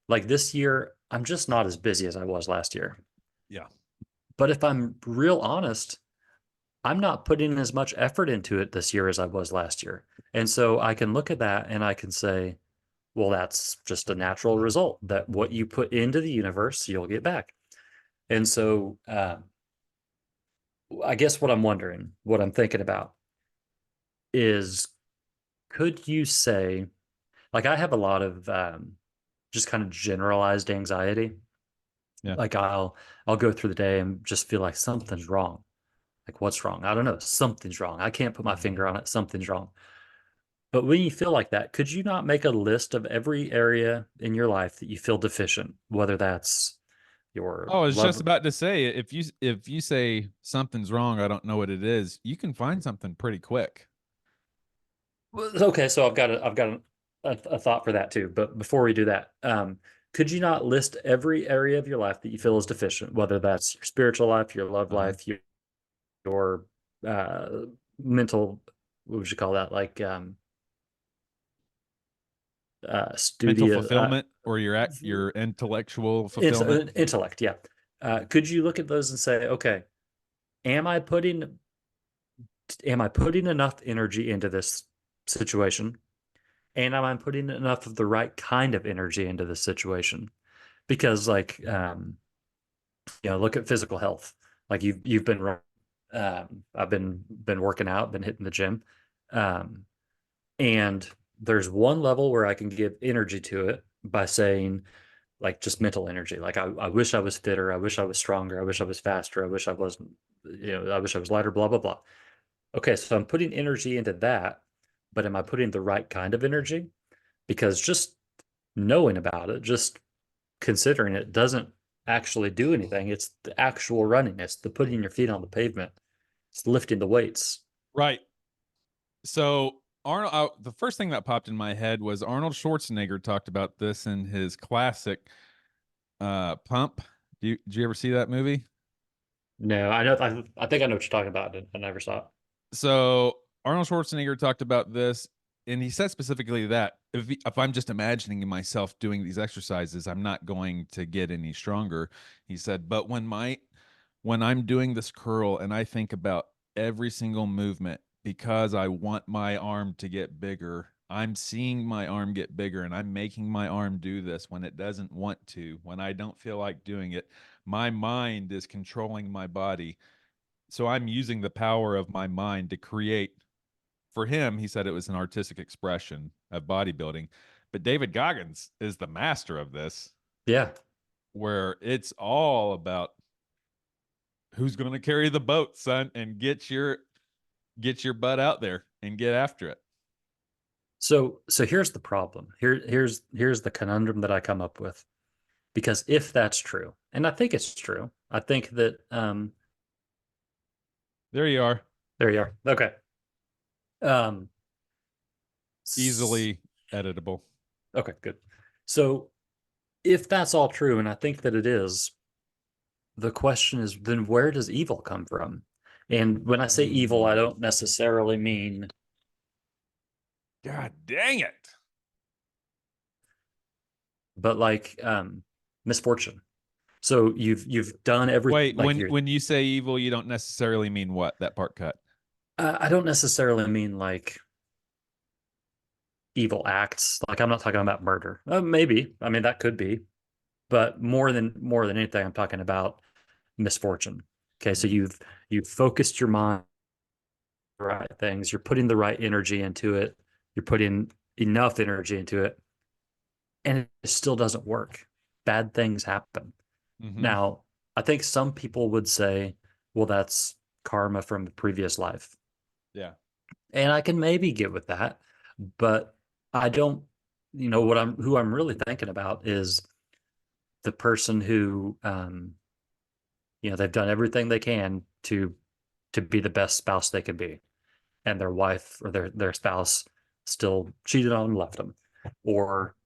like this year, I'm just not as busy as I was last year. Yeah. But if I'm real honest, I'm not putting as much effort into it this year as I was last year. And so I can look at that and I can say, well, that's just a natural result, that what you put into the universe, you'll get back. And so I guess what I'm thinking about is, could you say, like, I have a lot of just kind of generalized anxiety. Yeah. Like I'll go through the day and just feel like something's wrong. Like, what's wrong? I don't know. Something's wrong. I can't put my finger on it. Something's wrong. But when you feel like that, could you not make a list of every area in your life that you feel deficient, whether that's your I was just about to say, if you say something's wrong, I don't know what it is, you can find something pretty quick. Okay, so I've got a thought for that too. But before we do that, could you not list every area of your life that you feel is deficient, whether that's your spiritual life, your love life, your mental, what would you call that? Like mental fulfillment, or your intellectual fulfillment. Intellect, yeah. Could you look at those and say, okay, am I putting enough energy into this situation? And am I putting enough of the right kind of energy into this situation? Because like, look at physical health. Like you've been, I've been working out, been hitting the gym. And there's one level where I can give energy to it by saying, like, just mental energy. Like I wish I was fitter. I wish I was stronger. I wish I was faster. I wish I wasn't, I wish I was lighter, blah, blah, blah. Okay. So I'm putting energy into that, but am I putting the right kind of energy? Because just knowing about it, just considering it, doesn't actually do anything. It's the actual running. It's the putting your feet on the pavement. It's lifting the weights. Right. So Arnold, the first thing that popped in my head was Arnold Schwarzenegger talked about this in his classic Pump. Did you ever see that movie? No, I know. I think I know what you're talking about. I never saw it. So Arnold Schwarzenegger talked about this, and he said specifically that if I'm just imagining myself doing these exercises, I'm not going to get any stronger. He said, but when I'm doing this curl and I think about every single movement, because I want my arm to get bigger, I'm seeing my arm get bigger, and I'm making my arm do this when it doesn't want to, when I don't feel like doing it. My mind is controlling my body. So I'm using the power of my mind to create. For him, he said it was an artistic expression of bodybuilding. But David Goggins is the master of this. Yeah. Where it's all about who's going to carry the boat, son, and get your butt out there and get after it. So here's the problem. Here's the conundrum that I come up with. Because if that's true, and I think it's true, I think that there you are. There you are. Okay. Easily editable. Okay, good. So if that's all true, and I think that it is, the question is, then where does evil come from? And when I say evil, I don't necessarily mean, God dang it. But like misfortune. So you've done everything. Wait, when you say evil, you don't necessarily mean what? That part cut. I don't necessarily mean like evil acts. Like, I'm not talking about murder. Maybe. I mean, that could be. But more than anything, I'm talking about misfortune. Okay, so you've focused your mind on the right things. You're putting the right energy into it. You're putting enough energy into it, and it still doesn't work. Bad things happen. Now, I think some people would say, well, that's karma from the previous life. Yeah. And I can maybe get with that, but I don't, who I'm really thinking about is the person who, they've done everything they can to be the best spouse they can be, and their wife or their spouse still cheated on and left them, or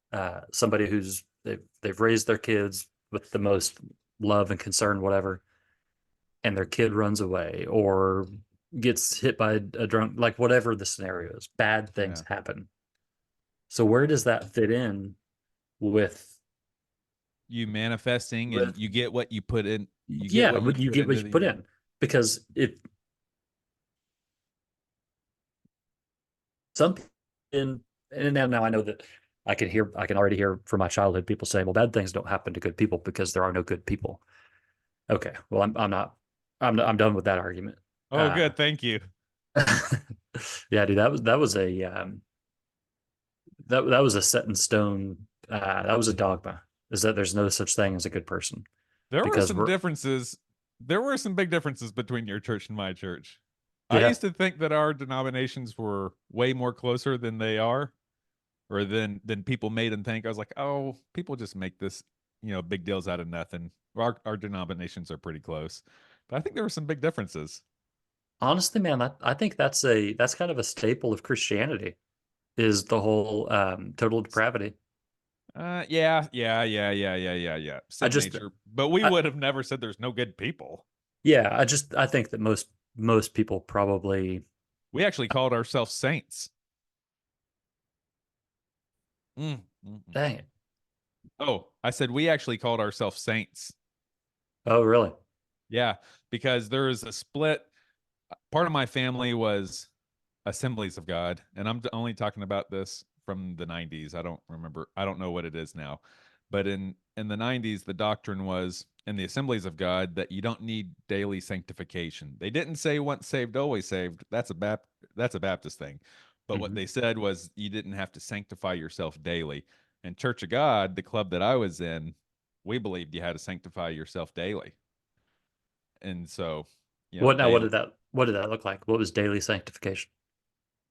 somebody who's they've raised their kids with the most love and concern, whatever, and their kid runs away or gets hit by a drunk, like whatever the scenario is, bad things happen. So where does that fit in with you manifesting and you get what you put in? You get what you put in. Because and now I know that I can already hear from my childhood people saying, well, bad things don't happen to good people because there are no good people. Okay, well, I'm done with that argument. Oh, good, thank you. Yeah, dude, that was a set in stone. That was a dogma. Is that there's no such thing as a good person. There were some differences. There were some big differences between your church and my church. Yeah. I used to think that our denominations were way more closer than they are, or than people made them think. I was like, oh, people just make this, big deals out of nothing. Our denominations are pretty close, but I think there were some big differences. Honestly, man, I think that's kind of a staple of Christianity, is the whole total depravity. Yeah. Nature, but we would have never said there's no good people. Yeah, I think that most people probably. We actually called ourselves saints. Dang it. Oh, I said we actually called ourselves saints. Oh, really? Yeah, because there is a split. Part of my family was Assemblies of God, and I'm only talking about this from the 90s. I don't know what it is now, but in the 90s, the doctrine was in the Assemblies of God that you don't need daily sanctification. They didn't say once saved, always saved. That's a Baptist thing. But what they said was you didn't have to sanctify yourself daily. And Church of God, the club that I was in, we believed you had to sanctify yourself daily. And so, what did that look like? What was daily sanctification?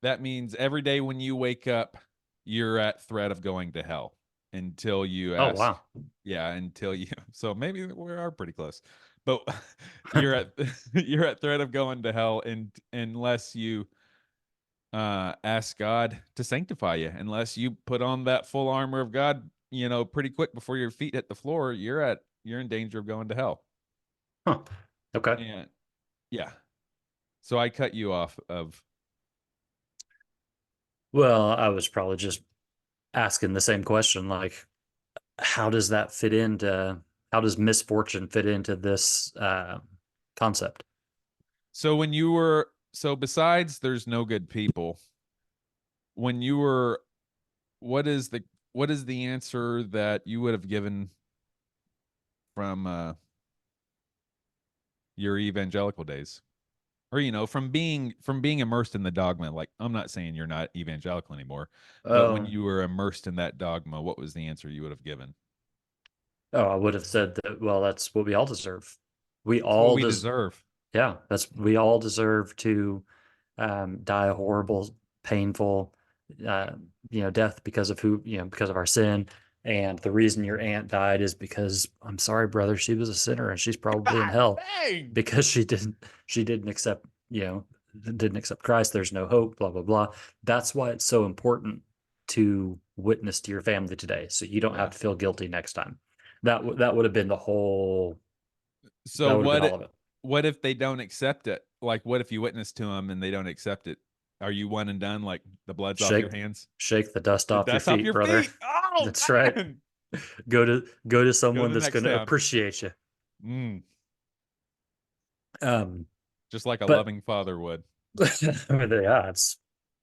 That means every day when you wake up, you're at threat of going to hell until you ask. Oh, wow. Yeah, until you. So maybe we are pretty close, but you're at threat of going to hell, unless you ask God to sanctify you. Unless you put on that full armor of God, pretty quick before your feet hit the floor, you're in danger of going to hell. Huh. Okay. And yeah, so I cut you off of. Well, I was probably just asking the same question, like, how does misfortune fit into this concept? So besides there's no good people, when you were, what is the answer that you would have given from your evangelical days? Or from being immersed in the dogma. Like, I'm not saying you're not evangelical anymore, but when you were immersed in that dogma, what was the answer you would have given? Oh, I would have said that, well, that's what we all deserve. We deserve. Yeah, we all deserve to die a horrible, painful death because of our sin. And the reason your aunt died is because, I'm sorry, brother, she was a sinner and she's probably in hell because she didn't accept Christ. There's no hope, blah, blah, blah. That's why it's so important to witness to your family today, so you don't have to feel guilty next time. That would have been the whole. So what if they don't accept it? Like, what if you witness to them and they don't accept it? Are you one and done? Like the blood's off your hands? Shake the dust off your feet, brother. Oh, that's man. Right. Go to someone the that's next going to town. appreciate you. Just like a but loving father would. I mean, yeah, it's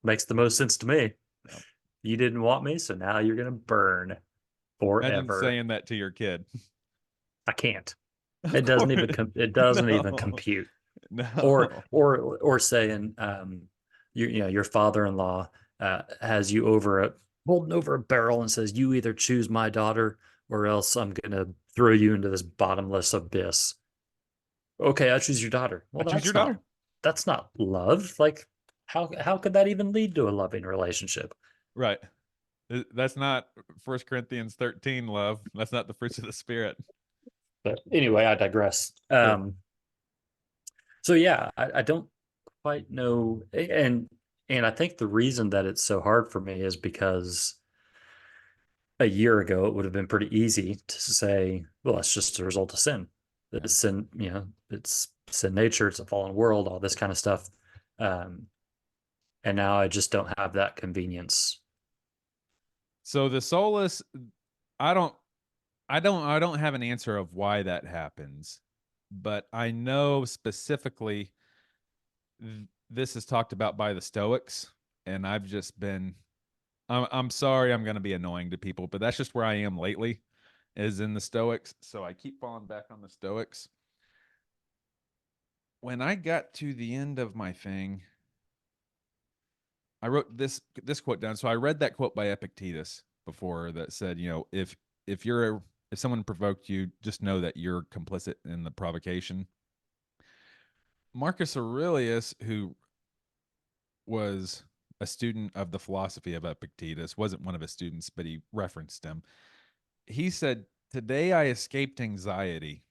makes the most sense to me. Yeah. You didn't want me, so now you're gonna burn forever. Imagine saying that to your kid. I can't. It doesn't even it doesn't even No. compute. No. Or saying your father-in-law has you holding over a barrel and says, you either choose my daughter or else I'm gonna throw you into this bottomless abyss. Okay, I choose your daughter. Well, I choose your daughter. That's not love. Like, how could that even lead to a loving relationship? Right. That's not 1 Corinthians 13 love. That's not the fruits of the spirit. But anyway, I digress. Sure. So yeah, I don't quite know, and I think the reason that it's so hard for me is because a year ago it would have been pretty easy to say, well, it's just a result of sin. It's sin, it's sin nature, it's a fallen world, all this kind of stuff. And now I just don't have that convenience. So the soulless, I don't have an answer of why that happens, but I know specifically this is talked about by the Stoics, and I've just been I'm sorry I'm going to be annoying to people, but that's just where I am lately, is in the Stoics. So I keep falling back on the Stoics. When I got to the end of my thing, I wrote this quote down. So I read that quote by Epictetus before that said, if someone provoked you, just know that you're complicit in the provocation. Marcus Aurelius, who was a student of the philosophy of Epictetus, wasn't one of his students, but he referenced him. He said, "Today I escaped anxiety,"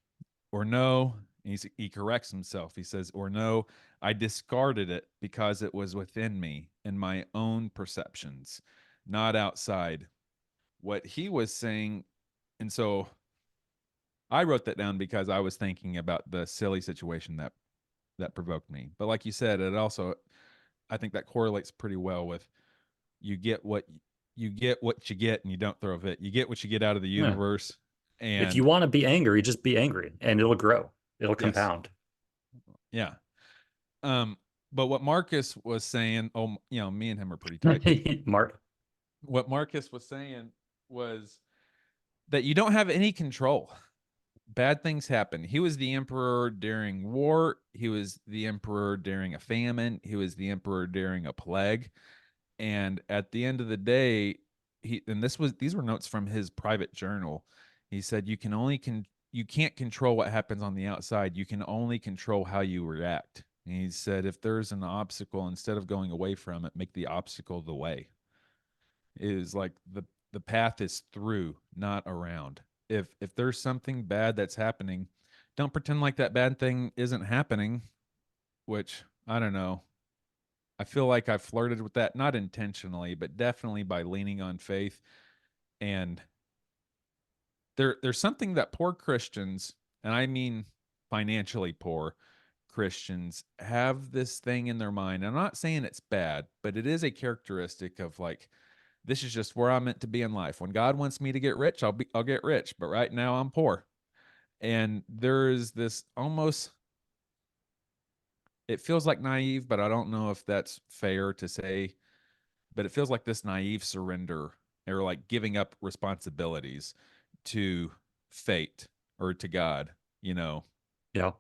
or no, he corrects himself. He says, or no, I discarded it because it was within me in my own perceptions, not outside. What he was saying, and so I wrote that down because I was thinking about the silly situation that provoked me. But like you said, it also, I think that correlates pretty well with you get what you get, and you don't throw a fit. You get what you get out of the universe. And if you want to be angry, just be angry, and it'll grow. It'll compound. Yeah. But what Marcus was saying, me and him are pretty tight. What Marcus was saying was that you don't have any control. Bad things happen. He was the emperor during war. He was the emperor during a famine. He was the emperor during a plague. And at the end of the day, these were notes from his private journal. He said, you can't control what happens on the outside. You can only control how you react. And he said, if there's an obstacle, instead of going away from it, make the obstacle the way. It is like the path is through, not around. If there's something bad that's happening, don't pretend like that bad thing isn't happening, which I don't know. I feel like I flirted with that, not intentionally, but definitely by leaning on faith. And there's something that poor Christians, and I mean financially poor Christians, have this thing in their mind. I'm not saying it's bad, but it is a characteristic of like, this is just where I'm meant to be in life. When God wants me to get rich, I'll get rich. But right now I'm poor. And there is this almost, it feels like naive, but I don't know if that's fair to say, but it feels like this naive surrender, or like giving up responsibilities to fate or to God, Yeah.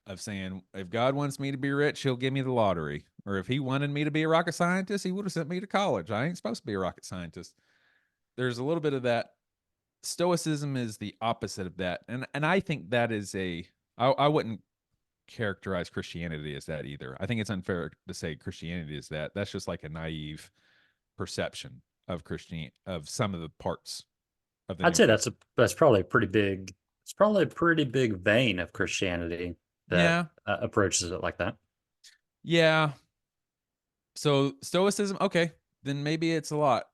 Of saying, if God wants me to be rich, he'll give me the lottery. Or if he wanted me to be a rocket scientist, he would have sent me to college. I ain't supposed to be a rocket scientist. There's a little bit of that. Stoicism is the opposite of that. And I think that is I wouldn't characterize Christianity as that either. I think it's unfair to say Christianity is that. That's just like a naive perception of of some of the parts of the I'd say that's probably a pretty big, it's probably a pretty big vein of Christianity that approaches it like that. Yeah. So Stoicism, okay, then maybe it's a lot.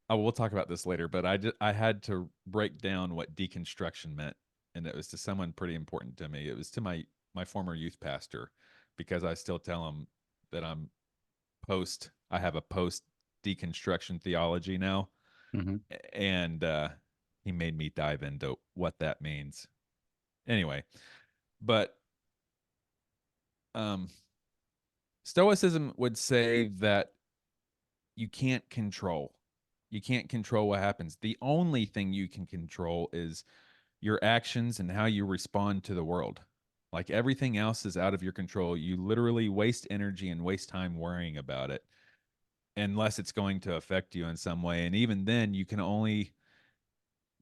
We'll talk about this later, but I had to break down what deconstruction meant, and it was to someone pretty important to me. It was to my former youth pastor, because I still tell him that I have a post deconstruction theology now. And he made me dive into what that means. Anyway, but Stoicism would say that you can't control what happens. The only thing you can control is your actions and how you respond to the world. Like everything else is out of your control. You literally waste energy and waste time worrying about it unless it's going to affect you in some way. And even then, you can only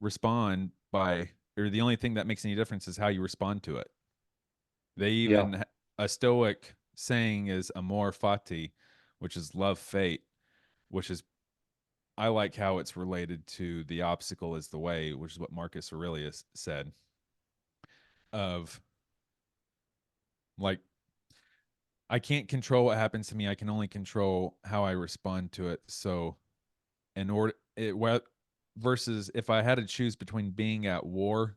respond by, or the only thing that makes any difference is how you respond to it. They even, a Stoic saying is amor fati, which is love fate, which is, I like how it's related to the obstacle is the way, which is what Marcus Aurelius said. Of like, I can't control what happens to me. I can only control how I respond to it. So, in order, versus if I had to choose between being at war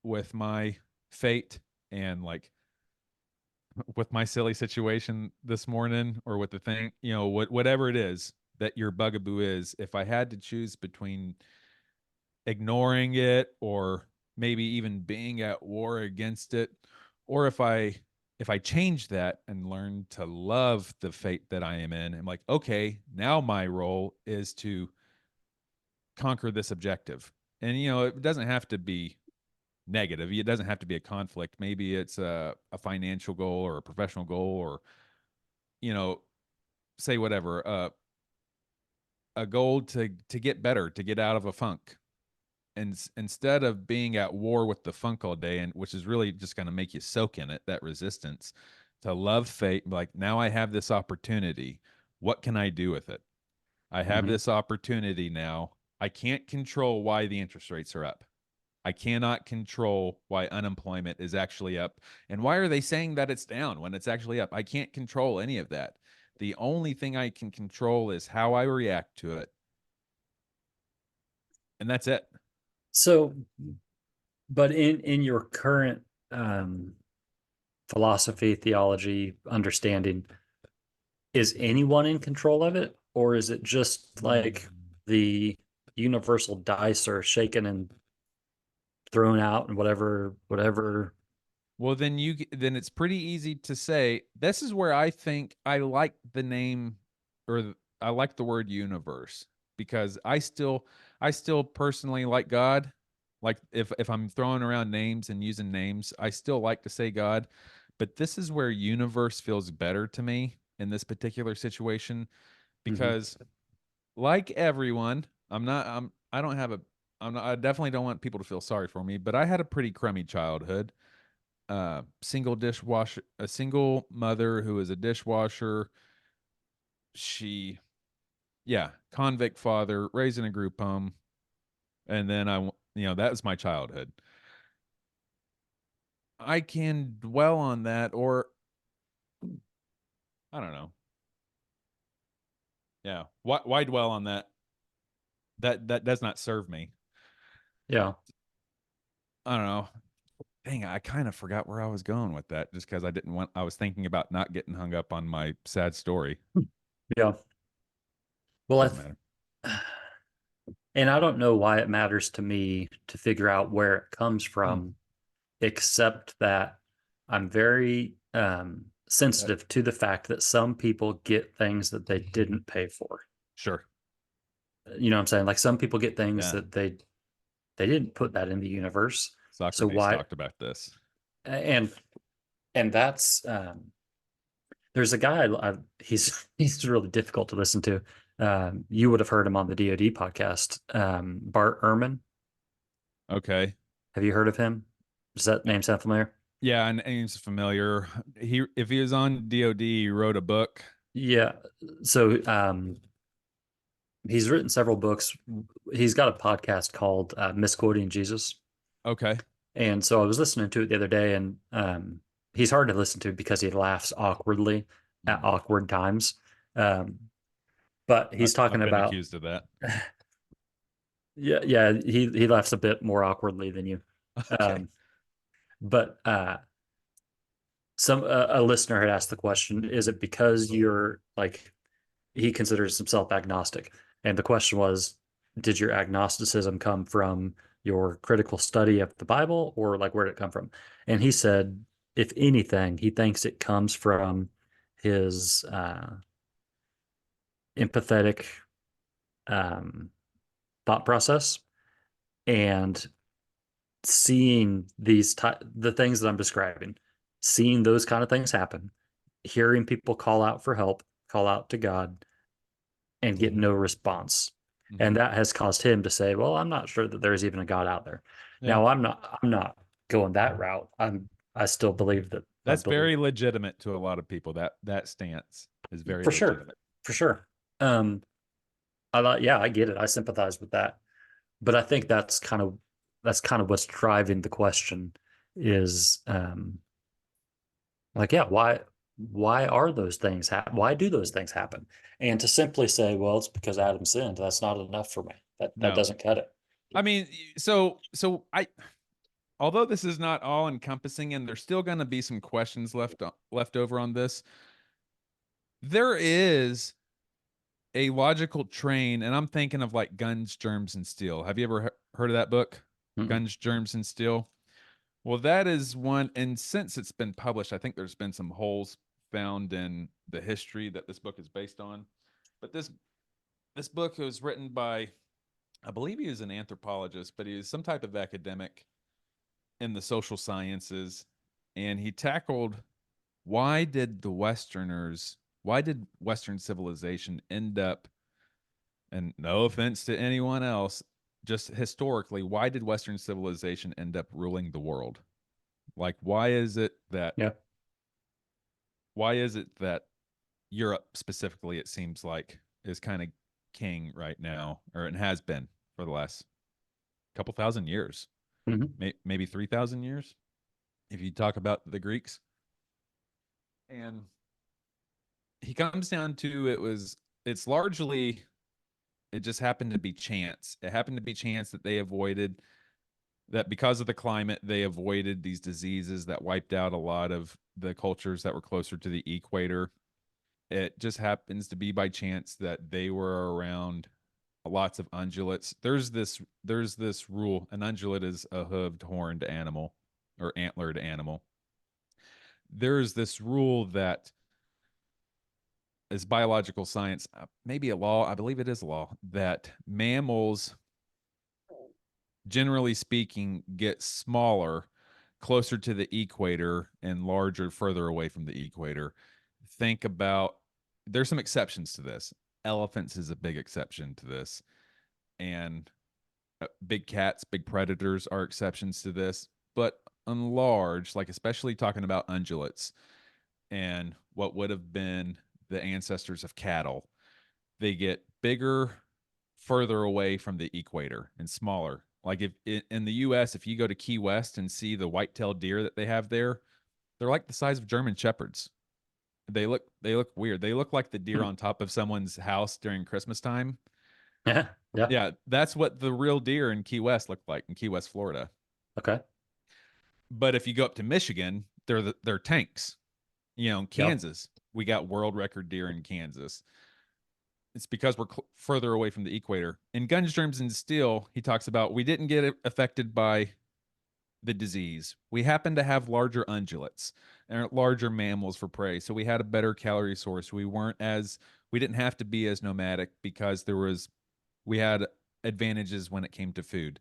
with my fate and like with my silly situation this morning, or with the thing, whatever it is that your bugaboo is, if I had to choose between ignoring it or maybe even being at war against it, or if I change that and learn to love the fate that I am in, I'm like, okay, now my role is to conquer this objective. And it doesn't have to be negative. It doesn't have to be a conflict. Maybe it's a financial goal or a professional goal, or say whatever, a goal to get better, to get out of a funk. And instead of being at war with the funk all day, and which is really just going to make you soak in it, that resistance, to love fate, like, now I have this opportunity. What can I do with it? I have this opportunity now. I can't control why the interest rates are up. I cannot control why unemployment is actually up. And why are they saying that it's down when it's actually up? I can't control any of that. The only thing I can control is how I react to it. And that's it. So, but in your current philosophy, theology, understanding, is anyone in control of it? Or is it just like the universal dice are shaken and thrown out and whatever? Well, then it's pretty easy to say, this is where I think I like the name, or I like the word universe, because I still personally like God. Like if I'm throwing around names and using names, I still like to say God, but this is where universe feels better to me in this particular situation, because like everyone, I definitely don't want people to feel sorry for me, but I had a pretty crummy childhood. Single dishwasher, a single mother who is a dishwasher. Convict father, raised in a group home. And then that was my childhood. I can dwell on that, or I don't know. Yeah. Why dwell on that? That does not serve me. Yeah. I don't know. Dang, I kind of forgot where I was going with that, just because I was thinking about not getting hung up on my sad story. Yeah. Well, and I don't know why it matters to me to figure out where it comes from, except that I'm very sensitive to the fact that some people get things that they didn't pay for. Sure. You know what I'm saying? Like, some people get things that they didn't put that in the universe. Socrates talked about this. And that's there's a guy, he's really difficult to listen to. You would have heard him on the DoD podcast, Bart Ehrman. Okay. Have you heard of him? Does that name sound familiar? Yeah, and name's familiar. If he was on DoD, he wrote a book. Yeah. So he's written several books. He's got a podcast called Misquoting Jesus. Okay. And so I was listening to it the other day, and he's hard to listen to because he laughs awkwardly at awkward times. But he's talking I've been about accused of that. Yeah, he laughs a bit more awkwardly than you. Okay. But a listener had asked the question, is it because you're like, he considers himself agnostic, and the question was, did your agnosticism come from your critical study of the Bible, or like where did it come from? And he said, if anything, he thinks it comes from his empathetic thought process and seeing the things that I'm describing, seeing those kind of things happen, hearing people call out for help, call out to God, and get no response. And that has caused him to say, well, I'm not sure that there's even a God out there. Yeah. Now I'm not going that route. I still believe that that's very legitimate to a lot of people. That stance is very legitimate. For sure. I get it. I sympathize with that. But I think that's kind of what's driving the question is why are those things why do those things happen? And to simply say, well, it's because Adam sinned, that's not enough for me. That doesn't cut it. I mean, although this is not all encompassing and there's still going to be some questions left over on this, there is a logical train, and I'm thinking of like Guns, Germs, and Steel. Have you ever heard of that book? Mm-hmm. Guns, Germs, and Steel? Well, that is one, and since it's been published, I think there's been some holes found in the history that this book is based on. But this book was written by, I believe he was an anthropologist, but he was some type of academic in the social sciences, and he tackled why did Western civilization end up, and no offense to anyone else, just historically, why did Western civilization end up ruling the world? Like, why is it that Europe specifically, it seems like, is kind of king right now, or it has been for the last couple thousand years, maybe 3,000 years, if you talk about the Greeks. And he comes down to it's largely, it just happened to be chance. It happened to be chance that they avoided, that because of the climate, they avoided these diseases that wiped out a lot of the cultures that were closer to the equator. It just happens to be by chance that they were around lots of ungulates. There's this rule. An ungulate is a hooved, horned animal or antlered animal. There's this rule that is biological science, maybe a law, I believe it is a law, that mammals, generally speaking, get smaller closer to the equator and larger further away from the equator. Think about, there's some exceptions to this. Elephants is a big exception to this. And big cats, big predators are exceptions to this. But on large, like especially talking about ungulates and what would have been the ancestors of cattle, they get bigger further away from the equator and smaller. Like if in the US, if you go to Key West and see the white-tailed deer that they have there, they're like the size of German shepherds. They look weird. They look like the deer on top of someone's house during Christmas time. Yeah, that's what the real deer in Key West look like, in Key West, Florida. Okay. But if you go up to Michigan, they're tanks. Kansas, we got world record deer in Kansas. It's because we're further away from the equator. In Guns, Germs, and Steel, he talks about we didn't get affected by the disease. We happened to have larger ungulates and larger mammals for prey, so we had a better calorie source. We didn't have to be as nomadic because we had advantages when it came to food.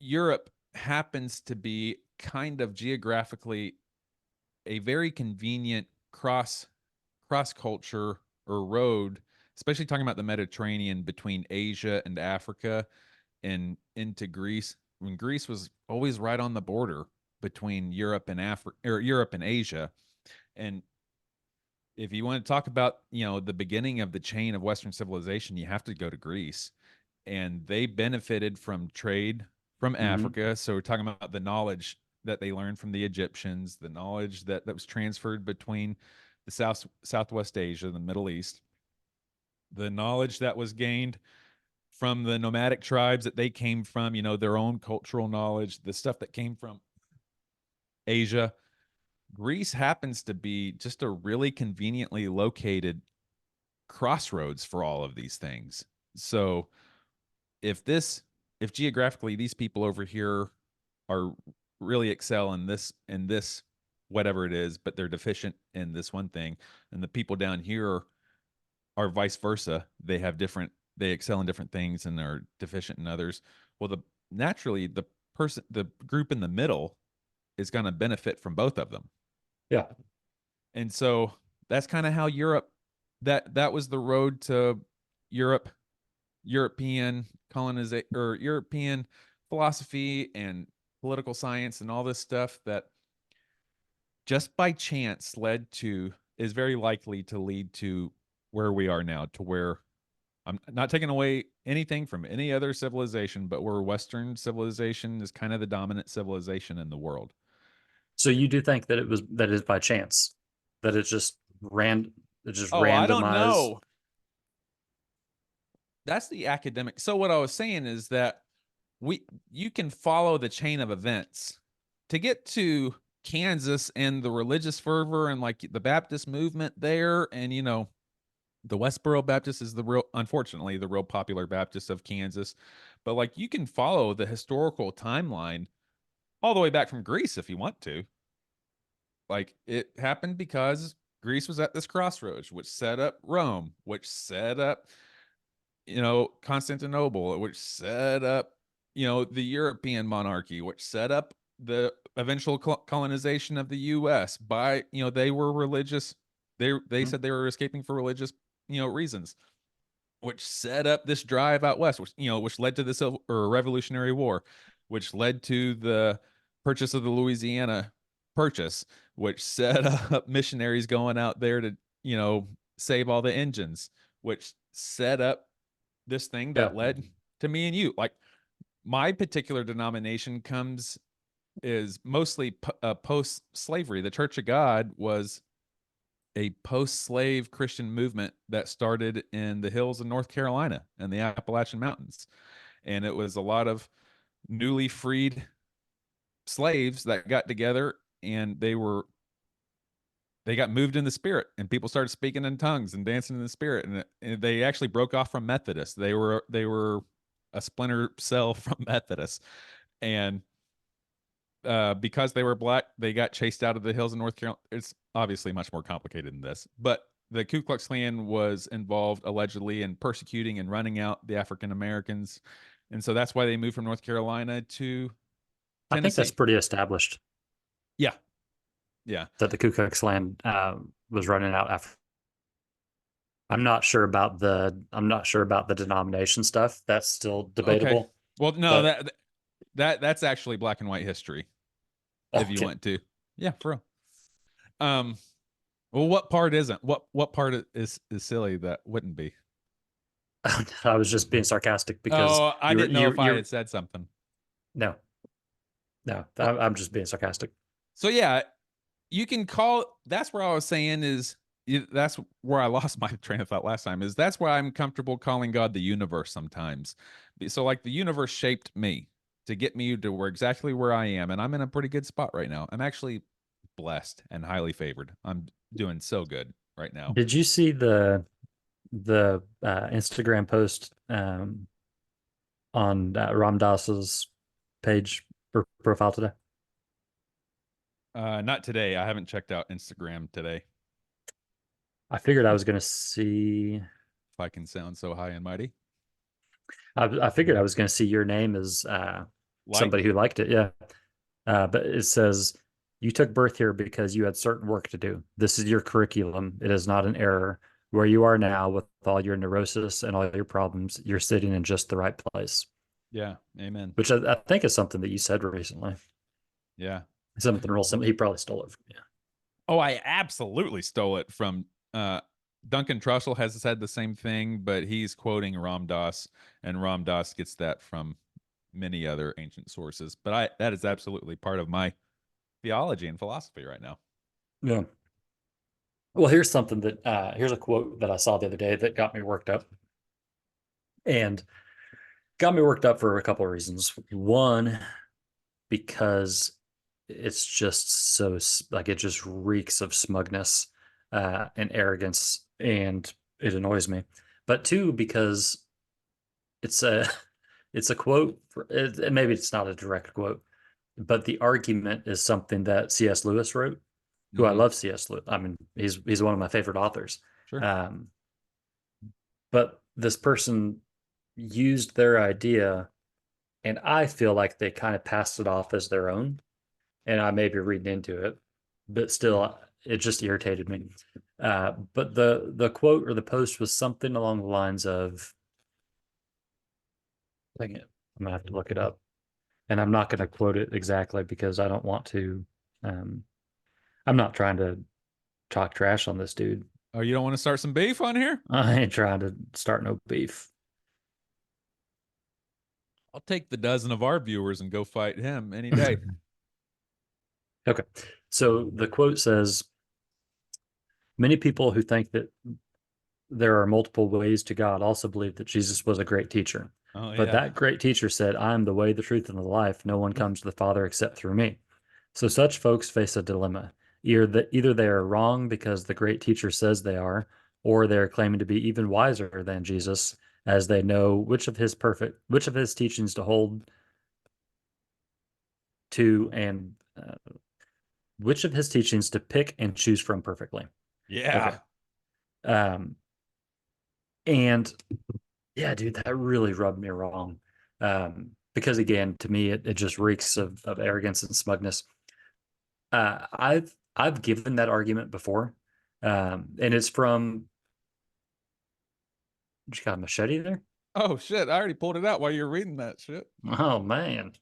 Europe happens to be kind of geographically a very convenient cross culture or road, especially talking about the Mediterranean between Asia and Africa and into Greece, when Greece was always right on the border between Europe and Europe and Asia. And if you want to talk about, the beginning of the chain of Western civilization, you have to go to Greece. And they benefited from trade from Africa. So we're talking about the knowledge that they learned from the Egyptians, the knowledge that was transferred between the Southwest Asia, the Middle East, the knowledge that was gained from the nomadic tribes that they came from, their own cultural knowledge, the stuff that came from Asia. Greece happens to be just a really conveniently located crossroads for all of these things. So if geographically these people over here are really excel in this whatever it is, but they're deficient in this one thing, and the people down here are vice versa, they excel in different things and are deficient in others. Well, naturally the group in the middle is going to benefit from both of them. Yeah. And so that's kind of how Europe, that was the road to European colonization, or European philosophy and political science and all this stuff, that just by chance is very likely to lead to where we are now, to where I'm not taking away anything from any other civilization, but where Western civilization is kind of the dominant civilization in the world. So you do think that that is by chance, that it's just randomized? I don't know. That's the academic. So what I was saying is that you can follow the chain of events to get to Kansas and the religious fervor and like the Baptist movement there. And, the Westboro Baptist is unfortunately, the real popular Baptist of Kansas. But like, you can follow the historical timeline all the way back from Greece if you want to. Like, it happened because Greece was at this crossroads, which set up Rome, which set up, Constantinople, which set up, the European monarchy, which set up the eventual colonization of the U.S. by, they were religious. They said they were escaping for religious, reasons, which set up this drive out west, which led to this Revolutionary War, which led to the purchase of the Louisiana Purchase, which set up missionaries going out there to, save all the engines, which set up this thing that led to me and you. Like, my particular denomination is mostly post-slavery. The Church of God was a post-slave Christian movement that started in the hills of North Carolina and the Appalachian Mountains. And it was a lot of newly freed slaves that got together, and they got moved in the spirit, and people started speaking in tongues and dancing in the spirit. And they actually broke off from Methodists. They were a splinter cell from Methodists. And because they were black, they got chased out of the hills of North Carolina. It's obviously much more complicated than this, but the Ku Klux Klan was involved allegedly in persecuting and running out the African Americans. And so that's why they moved from North Carolina to Tennessee. I think that's pretty established. Yeah. Yeah. That the Ku Klux Klan was running out after. I'm not sure about the denomination stuff. That's still debatable. Okay. Well, no, that's actually black and white history. If you want to. Yeah, for real. Well, what part isn't? What part is silly that wouldn't be? I was just being sarcastic because I didn't know if I had said something. No, I'm just being sarcastic. So yeah, you can that's where I was saying that's where I lost my train of thought last time, is that's why I'm comfortable calling God the universe sometimes. So like, the universe shaped me to get me to exactly where I am. And I'm in a pretty good spot right now. I'm actually blessed and highly favored. I'm doing so good right now. Did you see the Instagram post on Ram Dass's page or profile today? Not today. I haven't checked out Instagram today. I figured I was going to see. If I can sound so high and mighty. I figured I was going to see your name as somebody who liked it. Yeah. But it says, you took birth here because you had certain work to do. This is your curriculum. It is not an error. Where you are now, with all your neurosis and all your problems, you're sitting in just the right place. Yeah. Amen. Which I think is something that you said recently. Yeah. Something real simple. He probably stole it from you. Oh, I absolutely stole it from Duncan Trussell has said the same thing, but he's quoting Ram Dass, and Ram Dass gets that from many other ancient sources. But that is absolutely part of my theology and philosophy right now. Yeah. Well, here's something here's a quote that I saw the other day that got me worked up. And got me worked up for a couple of reasons. One, because it's just so, like, it just reeks of smugness and arrogance. And it annoys me. But two, because it's a it's a quote, and maybe it's not a direct quote, but the argument is something that C.S. Lewis wrote, who I love. C.S. Lewis. I mean, he's one of my favorite authors. Sure. But this person used their idea, and I feel like they kind of passed it off as their own, and I may be reading into it, but still, it just irritated me. But the quote or the post was something along the lines of, dang it, I'm gonna have to look it up, and I'm not gonna quote it exactly because I don't want to. I'm not trying to talk trash on this dude. Oh, you don't want to start some beef on here? I ain't trying to start no beef. I'll take the dozen of our viewers and go fight him any day. Okay. So the quote says, many people who think that there are multiple ways to God also believe that Jesus was a great teacher. Oh, But yeah. that great teacher said, I am the way, the truth, and the life. No one comes to the Father except through me. So such folks face a dilemma. Either they are wrong because the great teacher says they are, or they're claiming to be even wiser than Jesus, as they know which of his teachings to hold to, and which of his teachings to pick and choose from perfectly. Yeah. Okay. And yeah, dude, that really rubbed me wrong. Because again, to me, it just reeks of arrogance and smugness. I've given that argument before. And it's from, you got a machete there? Oh shit, I already pulled it out while you're reading that shit. Oh man.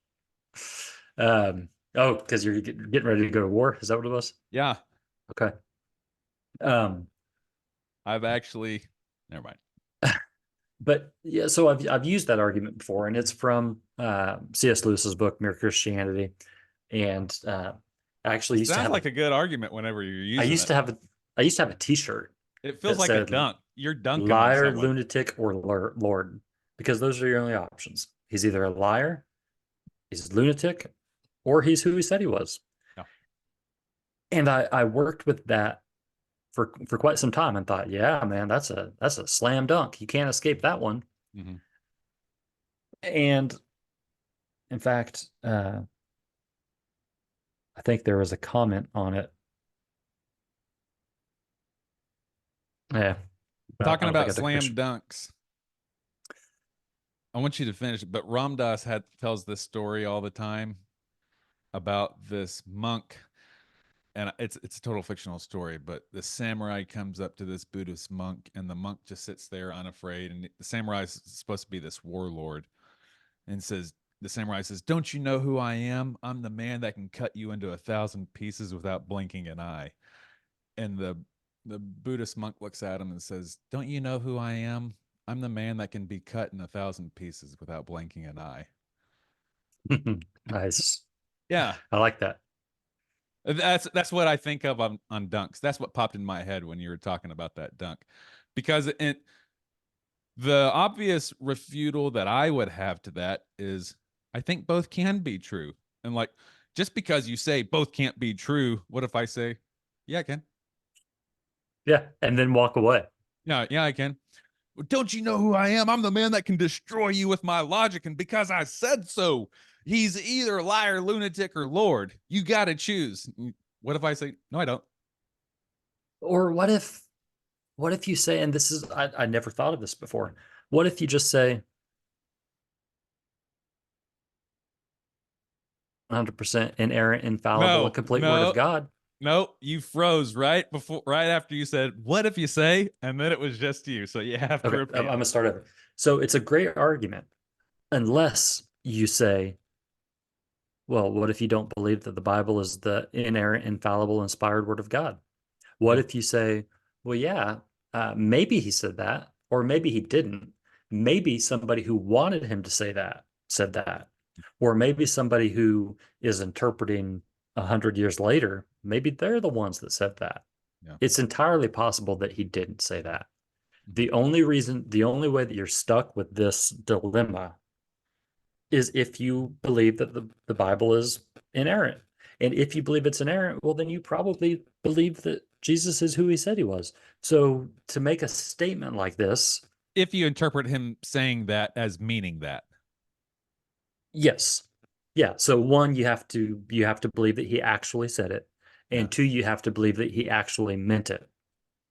Oh, because you're getting ready to go to war. Is that what it was? Yeah. Okay. I've actually, never mind. But yeah, so I've used that argument before, and it's from C.S. Lewis's book Mere Christianity, and I actually used to have like a good argument whenever you're using I used to have a T-shirt. It feels like a dunk. You're dunking liar, on someone. lunatic, or Lord, because those are your only options. He's either a liar, he's a lunatic, or he's who he said he was. No. And I worked with that for quite some time and thought, yeah, man, that's a slam dunk. You can't escape that one. Mm-hmm. And in fact, I think there was a comment on it. Yeah. Talking about slam dunks. I want you to finish it, but Ram Dass tells this story all the time about this monk, and it's a total fictional story, but the samurai comes up to this Buddhist monk, and the monk just sits there unafraid, and the samurai is supposed to be this warlord, and the samurai says, don't you know who I am? I'm the man that can cut you into 1,000 pieces without blinking an eye. And the Buddhist monk looks at him and says, don't you know who I am? I'm the man that can be cut in 1,000 pieces without blinking an eye. Nice. Yeah. I like that. That's what I think of on dunks. That's what popped in my head when you were talking about that dunk. Because the obvious refutal that I would have to that is I think both can be true. And like, just because you say both can't be true, what if I say, yeah, I can? Yeah, and then walk away. Yeah, I can. Don't you know who I am? I'm the man that can destroy you with my logic, and because I said so, he's either liar, lunatic, or Lord. You got to choose. What if I say, no, I don't? Or what if you say, and this is, I never thought of this before. What if you just say 100% inerrant, infallible, and complete word of God? No, you froze right after you said, what if you say, and then it was just you. So you have to repeat. I'm gonna start over. So it's a great argument unless you say, well, what if you don't believe that the Bible is the inerrant, infallible, inspired word of God? What if you say, well, yeah, maybe he said that, or maybe he didn't. Maybe somebody who wanted him to say that said that, or maybe somebody who is interpreting 100 years later, maybe they're the ones that said that. Yeah. It's entirely possible that he didn't say that. The only way that you're stuck with this dilemma is if you believe that the Bible is inerrant. And if you believe it's inerrant, well, then you probably believe that Jesus is who he said he was. So to make a statement like this, if you interpret him saying that as meaning that. Yes. Yeah. So one, you have to believe that he actually said it. And two, you have to believe that he actually meant it.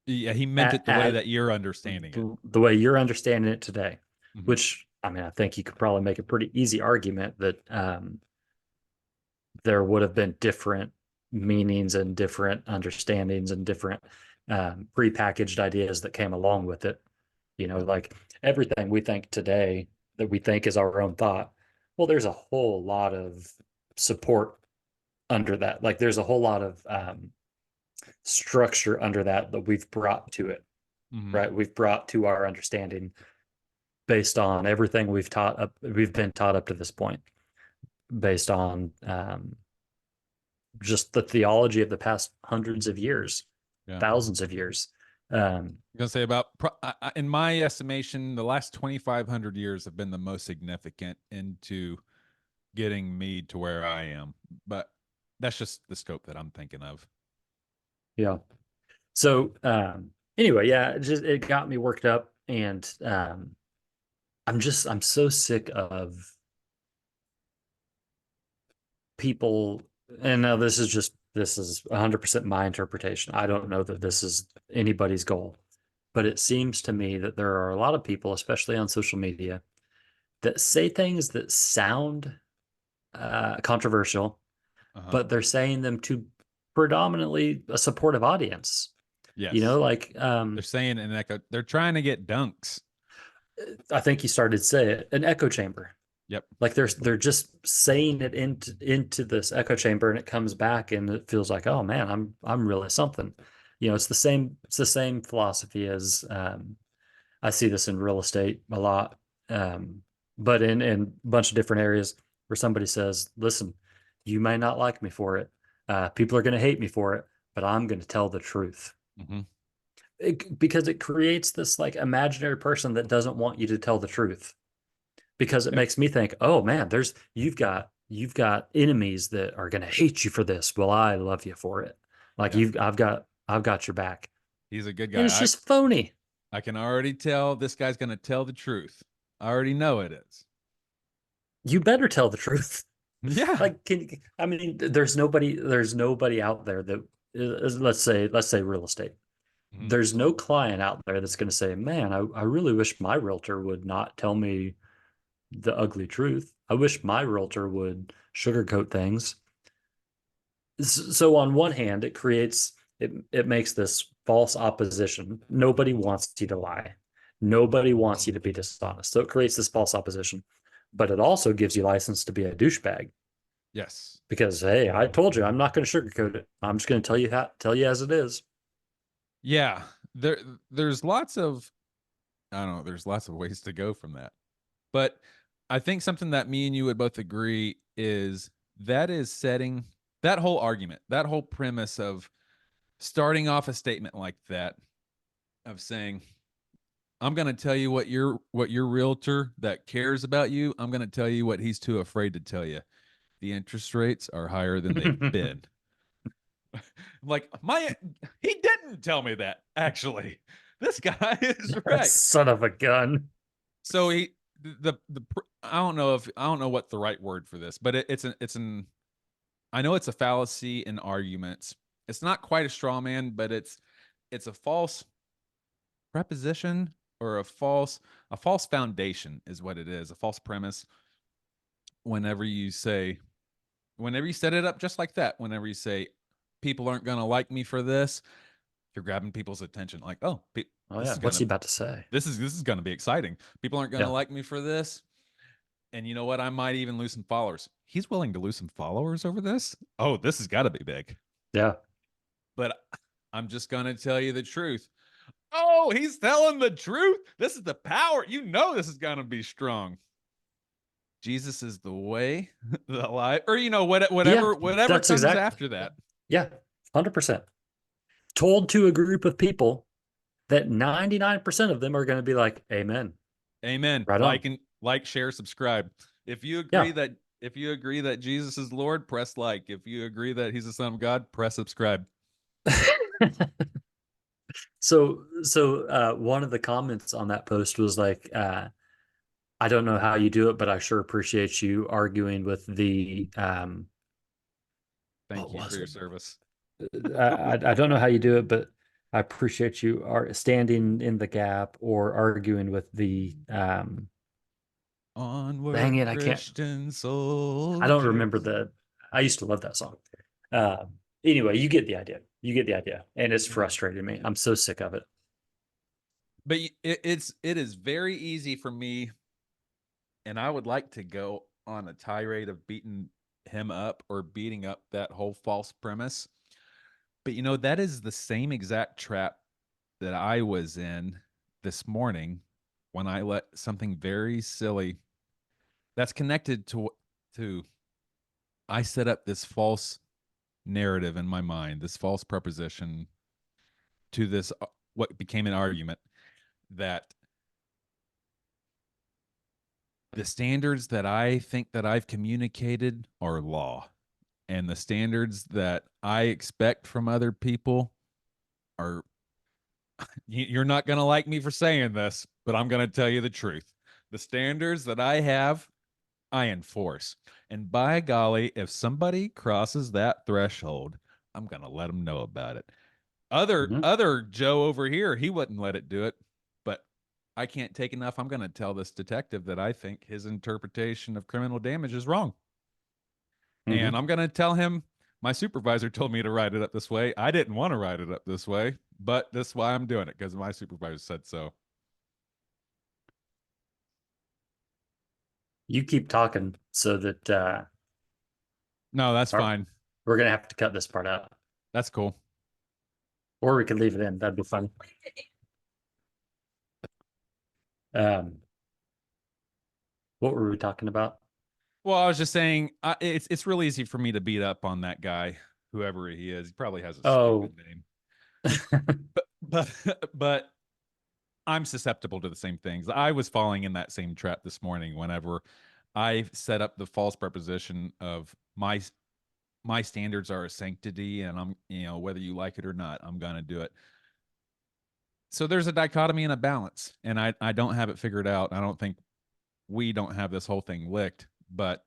Yeah, he meant it the way that you're understanding it. The way you're understanding it today. Which, I mean, I think you could probably make a pretty easy argument that there would have been different meanings and different understandings and different prepackaged ideas that came along with it. You know, like everything we think today that we think is our own thought. Well, there's a whole lot of support under that. Like there's a whole lot of structure under that we've brought to it, right? We've brought to our understanding based on everything we've been taught up to this point, based on just the theology of the past hundreds of years, thousands of years. I'm gonna say about, in my estimation, the last 2,500 years have been the most significant into getting me to where I am. But that's just the scope that I'm thinking of. Yeah. So anyway, it got me worked up, and I'm so sick of people, and now this is 100% my interpretation. I don't know that this is anybody's goal, but it seems to me that there are a lot of people, especially on social media, that say things that sound controversial, but they're saying them to predominantly a supportive audience. Yes. You know, like they're saying an echo. They're trying to get dunks. I think you started to say it, an echo chamber. Yep. Like they're just saying it into this echo chamber, and it comes back, and it feels like, oh man, I'm really something. You know, it's the same philosophy as I see this in real estate a lot, but in a bunch of different areas where somebody says, listen, you may not like me for it. People are going to hate me for it, but I'm going to tell the truth. Because it creates this like imaginary person that doesn't want you to tell the truth. Because it makes me think, oh man, you've got enemies that are going to hate you for this. Well, I love you for it. Like I've got your back. He's a good guy. And it's just phony. I can already tell this guy's going to tell the truth. I already know it is. You better tell the truth. Yeah. Like, there's nobody out there that let's say real estate. There's no client out there that's going to say, man, I really wish my realtor would not tell me the ugly truth. I wish my realtor would sugarcoat things. So on one hand, it makes this false opposition. Nobody wants you to lie. Nobody wants you to be dishonest. So it creates this false opposition, but it also gives you license to be a douchebag. Yes. Because, hey, I told you, I'm not going to sugarcoat it. I'm just going to tell you as it is. Yeah. There's lots of, I don't know, there's lots of ways to go from that. But I think something that me and you would both agree is setting that whole argument, that whole premise of starting off a statement like that, of saying, I'm going to tell you what your realtor that cares about you, I'm going to tell you what he's too afraid to tell you. The interest rates are higher than they've been. Like, he didn't tell me that, actually. This guy is right. Son of a gun. So I don't know what the right word for this, but I know it's a fallacy in arguments. It's not quite a straw man, but it's a false preposition, or a false foundation is what it is, a false premise. Whenever you set it up just like that, whenever you say people aren't going to like me for this, you're grabbing people's attention. Like, what's he about to say? This is going to be exciting. People aren't going to like me for this. And you know what? I might even lose some followers. He's willing to lose some followers over this? Oh, this has got to be big. Yeah. But I'm just going to tell you the truth. Oh, he's telling the truth. This is the power. You know this is going to be strong. Jesus is the way, the life, or whatever comes after that. Yeah, 100%. Told to a group of people that 99% of them are going to be like, amen. Amen. Right. Like, share, subscribe. If you agree that Jesus is Lord, press like. If you agree that he's the Son of God, press subscribe. So one of the comments on that post was like, I don't know how you do it, but I sure appreciate you arguing with the Thank you for your service. I don't know how you do it, but I appreciate you standing in the gap or arguing with the Onward, dang it, Christian soldiers. I don't remember I used to love that song. Anyway, you get the idea. You get the idea. And it's frustrating me. I'm so sick of it. But it is very easy for me, and I would like to go on a tirade of beating him up or beating up that whole false premise. But that is the same exact trap that I was in this morning when I let something very silly that's connected to I set up this false narrative in my mind, this false preposition to this what became an argument that the standards that I think that I've communicated are law, and the standards that I expect from other people are, you're not going to like me for saying this, but I'm going to tell you the truth. The standards that I have, I enforce. And by golly, if somebody crosses that threshold, I'm going to let them know about it. Other Joe over here, he wouldn't let it do it, but I can't take enough. I'm going to tell this detective that I think his interpretation of criminal damage is wrong. And I'm going to tell him my supervisor told me to write it up this way. I didn't want to write it up this way, but this is why I'm doing it, because my supervisor said so. You keep talking so that no, that's fine. We're going to have to cut this part out. That's cool. Or we could leave it in. That'd be fun. What were we talking about? Well, I was just saying it's real easy for me to beat up on that guy, whoever he is. He probably has a stupid name. but I'm susceptible to the same things. I was falling in that same trap this morning whenever I set up the false preposition of my standards are a sanctity, and I'm, whether you like it or not, I'm going to do it. So there's a dichotomy and a balance, and I don't have it figured out. I don't think we don't have this whole thing licked, but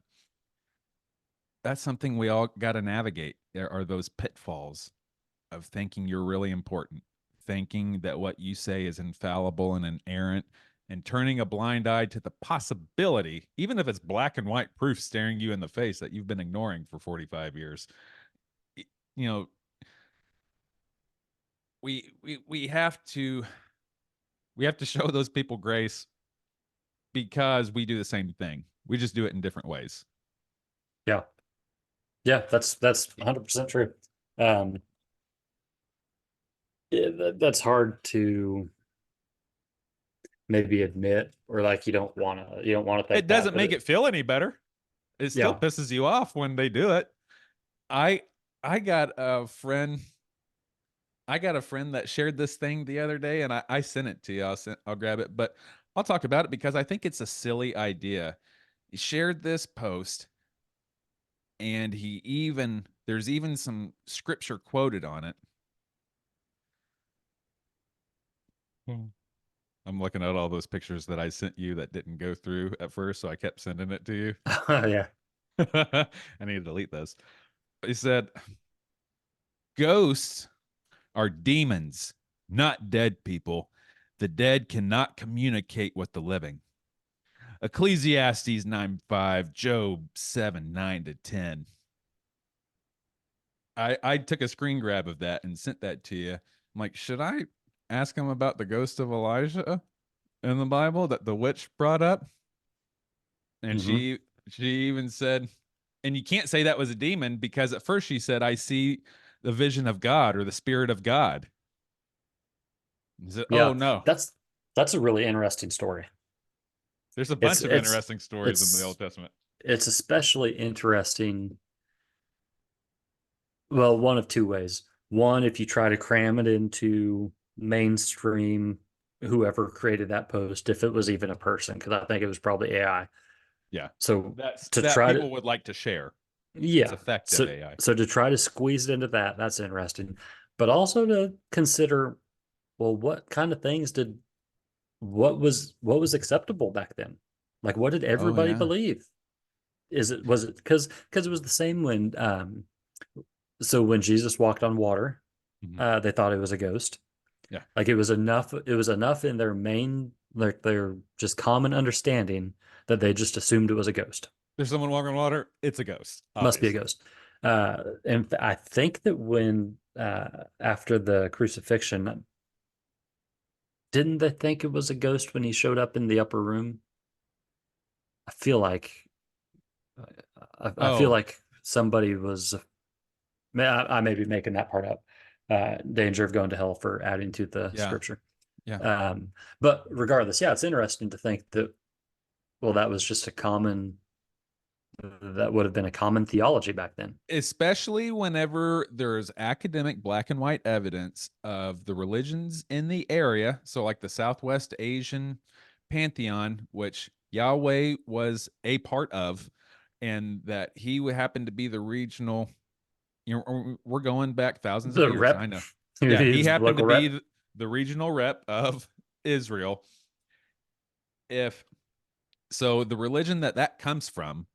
that's something we all got to navigate. There are those pitfalls of thinking you're really important, thinking that what you say is infallible and inerrant, and turning a blind eye to the possibility, even if it's black and white proof staring you in the face that you've been ignoring for 45 years. We have to show those people grace, because we do the same thing. We just do it in different ways. Yeah. Yeah, that's 100% true. That's hard to maybe admit, or like you don't want to think it doesn't make it feel any better. It still pisses you off when they do it. I got a friend that shared this thing the other day, and I sent it to you. I'll grab it, but I'll talk about it because I think it's a silly idea. He shared this post, and there's even some scripture quoted on it. I'm looking at all those pictures that I sent you that didn't go through at first, so I kept sending it to you. Yeah. I need to delete those. He said, ghosts are demons, not dead people. The dead cannot communicate with the living. Ecclesiastes 9:5, Job 7:9-10. I took a screen grab of that and sent that to you. I'm like, should I ask him about the ghost of Elijah in the Bible that the witch brought up? And she even said, and you can't say that was a demon, because at first she said, I see the vision of God, or the spirit of God. Oh no, that's a really interesting story. There's a bunch of interesting stories in the Old Testament. It's especially interesting, well, one of two ways. One, if you try to cram it into mainstream, whoever created that post, if it was even a person, because I think it was probably AI. Yeah. So people would like to share. Yeah. It's effective AI. So to try to squeeze it into that's interesting. but also to consider, well, what kind of things what was acceptable back then? Like, what did Oh everybody yeah. believe? Was it because it was the same when so when Jesus walked on water, they thought it was a ghost. Yeah. Like it was enough in their their just common understanding that they just assumed it was a ghost. There's someone walking on water, it's a ghost. Must be a Obviously. ghost. And I think that when after the crucifixion, didn't they think it was a ghost when he showed up in the upper room? I feel like I feel Oh, like somebody was. I may be making that part up. Danger of going to hell for adding to the yeah. scripture. Yeah. But regardless, yeah, it's interesting to think that, well, that was just that would have been a common theology back then. Especially whenever there's academic black and white evidence of the religions in the area. So like the Southwest Asian pantheon, which Yahweh was a part of, and that he would happen to be the regional, we're going back thousands of The years. rep. I know. Yeah, he happened to rep. be the regional rep of Israel. So the religion that comes from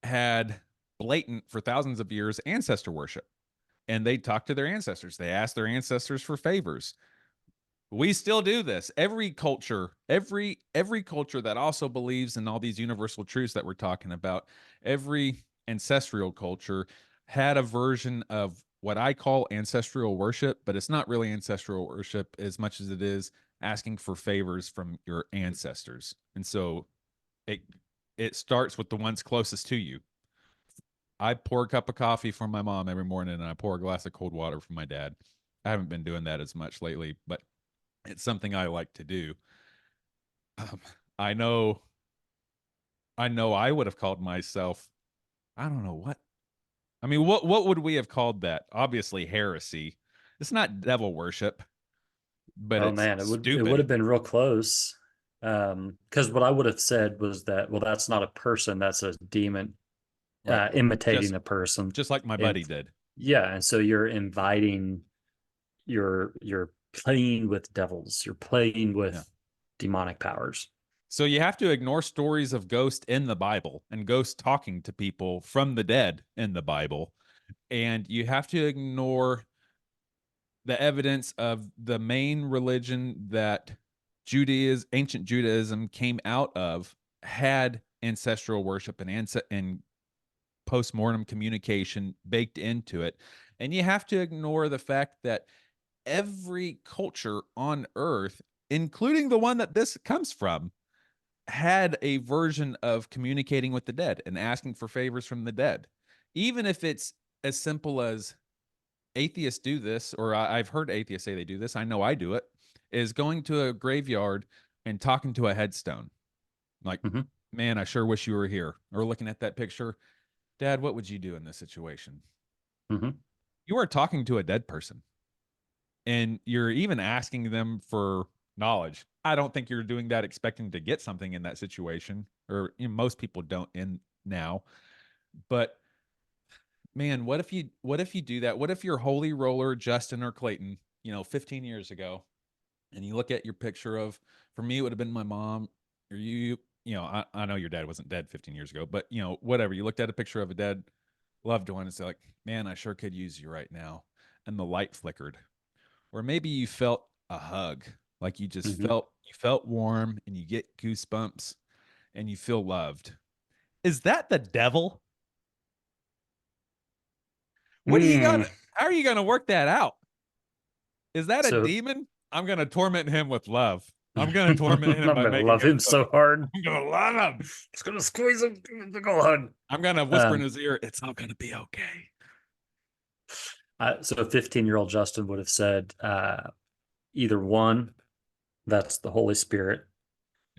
had blatant for thousands of years ancestor worship, and they talked to their ancestors. They asked their ancestors for favors. We still do this. Every culture that also believes in all these universal truths that we're talking about, every ancestral culture had a version of what I call ancestral worship, but it's not really ancestral worship as much as it is asking for favors from your ancestors. And so it starts with the ones closest to you. I pour a cup of coffee for my mom every morning, and I pour a glass of cold water for my dad. I haven't been doing that as much lately, but it's something I like to do. I know I would have called myself, I don't know what. I mean, what would we have called that? Obviously heresy. It's not devil worship, but Oh it's man, it would stupid. have been real close. Because what I would have said was that, well, that's not a person, that's a demon Right. imitating a person. Just like my buddy did. Yeah, and so you're inviting, you're playing with devils, you're playing with demonic powers. So you have to ignore stories of ghosts in the Bible and ghosts talking to people from the dead in the Bible. And you have to ignore the evidence of the main religion that ancient Judaism came out of, had ancestral worship and post-mortem communication baked into it. And you have to ignore the fact that every culture on earth, including the one that this comes from, had a version of communicating with the dead and asking for favors from the dead. Even if it's as simple as atheists do this, or I've heard atheists say they do this, I know I do it, is going to a graveyard and talking to a headstone. Like, man, I sure wish you were here. Or looking at that picture, Dad, what would you do in this situation? You are talking to a dead person. And you're even asking them for knowledge. I don't think you're doing that expecting to get something in that situation, or most people don't in now. But man, what if you do that? What if you're holy roller Justin or Clayton, 15 years ago, and you look at your picture of, for me, it would have been my mom, or I know your dad wasn't dead 15 years ago, but whatever. You looked at a picture of a dead loved one and say, like, man, I sure could use you right now. And the light flickered. Or maybe you felt a hug, like you just felt warm, and you get goosebumps and you feel loved. Is that the devil? How are you gonna work that out? Is that a demon? I'm gonna torment him with love. I'm gonna torment him by making love him so hard. I'm gonna love him. It's gonna squeeze him. Go hug. I'm gonna whisper in his ear, it's all gonna be okay. So a 15-year-old Justin would have said, either one, that's the Holy Spirit,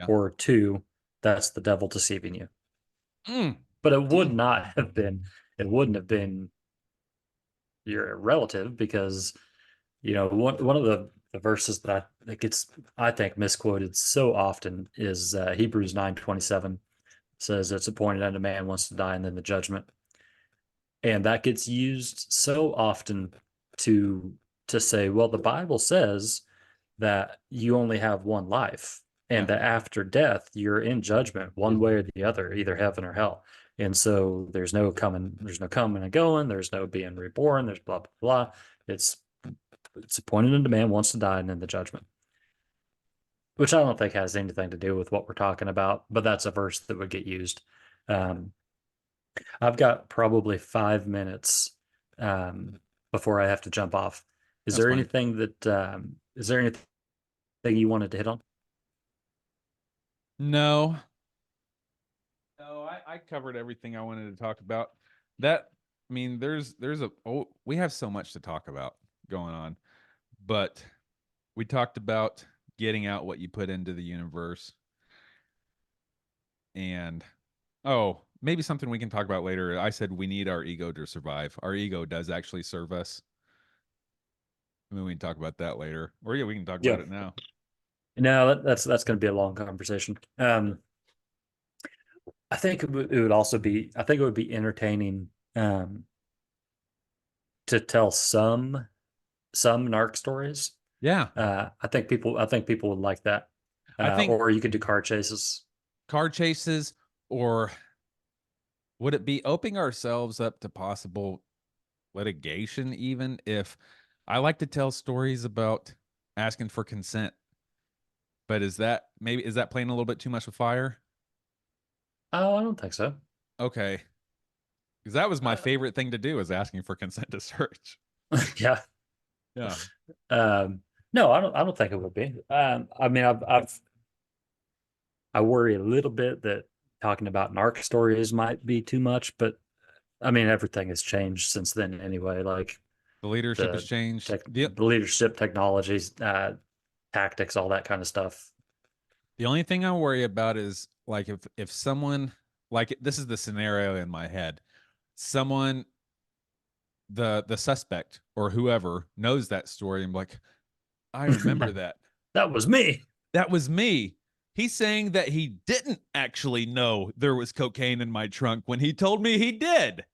or two, that's the devil deceiving you. But it would not have been, it wouldn't have been your relative, because, one of the verses that gets, I think, misquoted so often is Hebrews 9:27. Says it's appointed unto man once to die and then the judgment. And that gets used so often to say, well, the Bible says that you only have one life, and that after death you're in judgment one way or the other, either heaven or hell. And so there's no coming and going, there's no being reborn, there's blah blah blah. It's appointed unto man once to die, and then the judgment. Which I don't think has anything to do with what we're talking about, but that's a verse that would get used. I've got probably 5 minutes before I have to jump off. Is there anything you wanted to hit on? No, I covered everything I wanted to talk about. We have so much to talk about going on, but we talked about getting out what you put into the universe, and maybe something we can talk about later. I said we need our ego to survive. Our ego does actually serve us. I mean, we can talk about that later, or we can talk about it now. No, that's going to be a long conversation. I think it would also be, I think it would be entertaining to tell some narc stories. Yeah. I think people would like that. Or you could do car chases. Or would it be opening ourselves up to possible litigation, even if I like to tell stories about asking for consent? But is that playing a little bit too much with fire? Oh, I don't think so. Okay. Because that was my favorite thing to do, is asking for consent to search. Yeah. Yeah. No, I don't think it would be. I mean, I worry a little bit that talking about narc stories might be too much, but I mean, everything has changed since then anyway. Like the leadership has changed. The leadership, technologies, tactics, all that kind of stuff. The only thing I worry about is, like, if someone, like, this is the scenario in my head, someone, the suspect or whoever knows that story, and like, I remember that. That was me. That was me. He's saying that he didn't actually know there was cocaine in my trunk when he told me he did.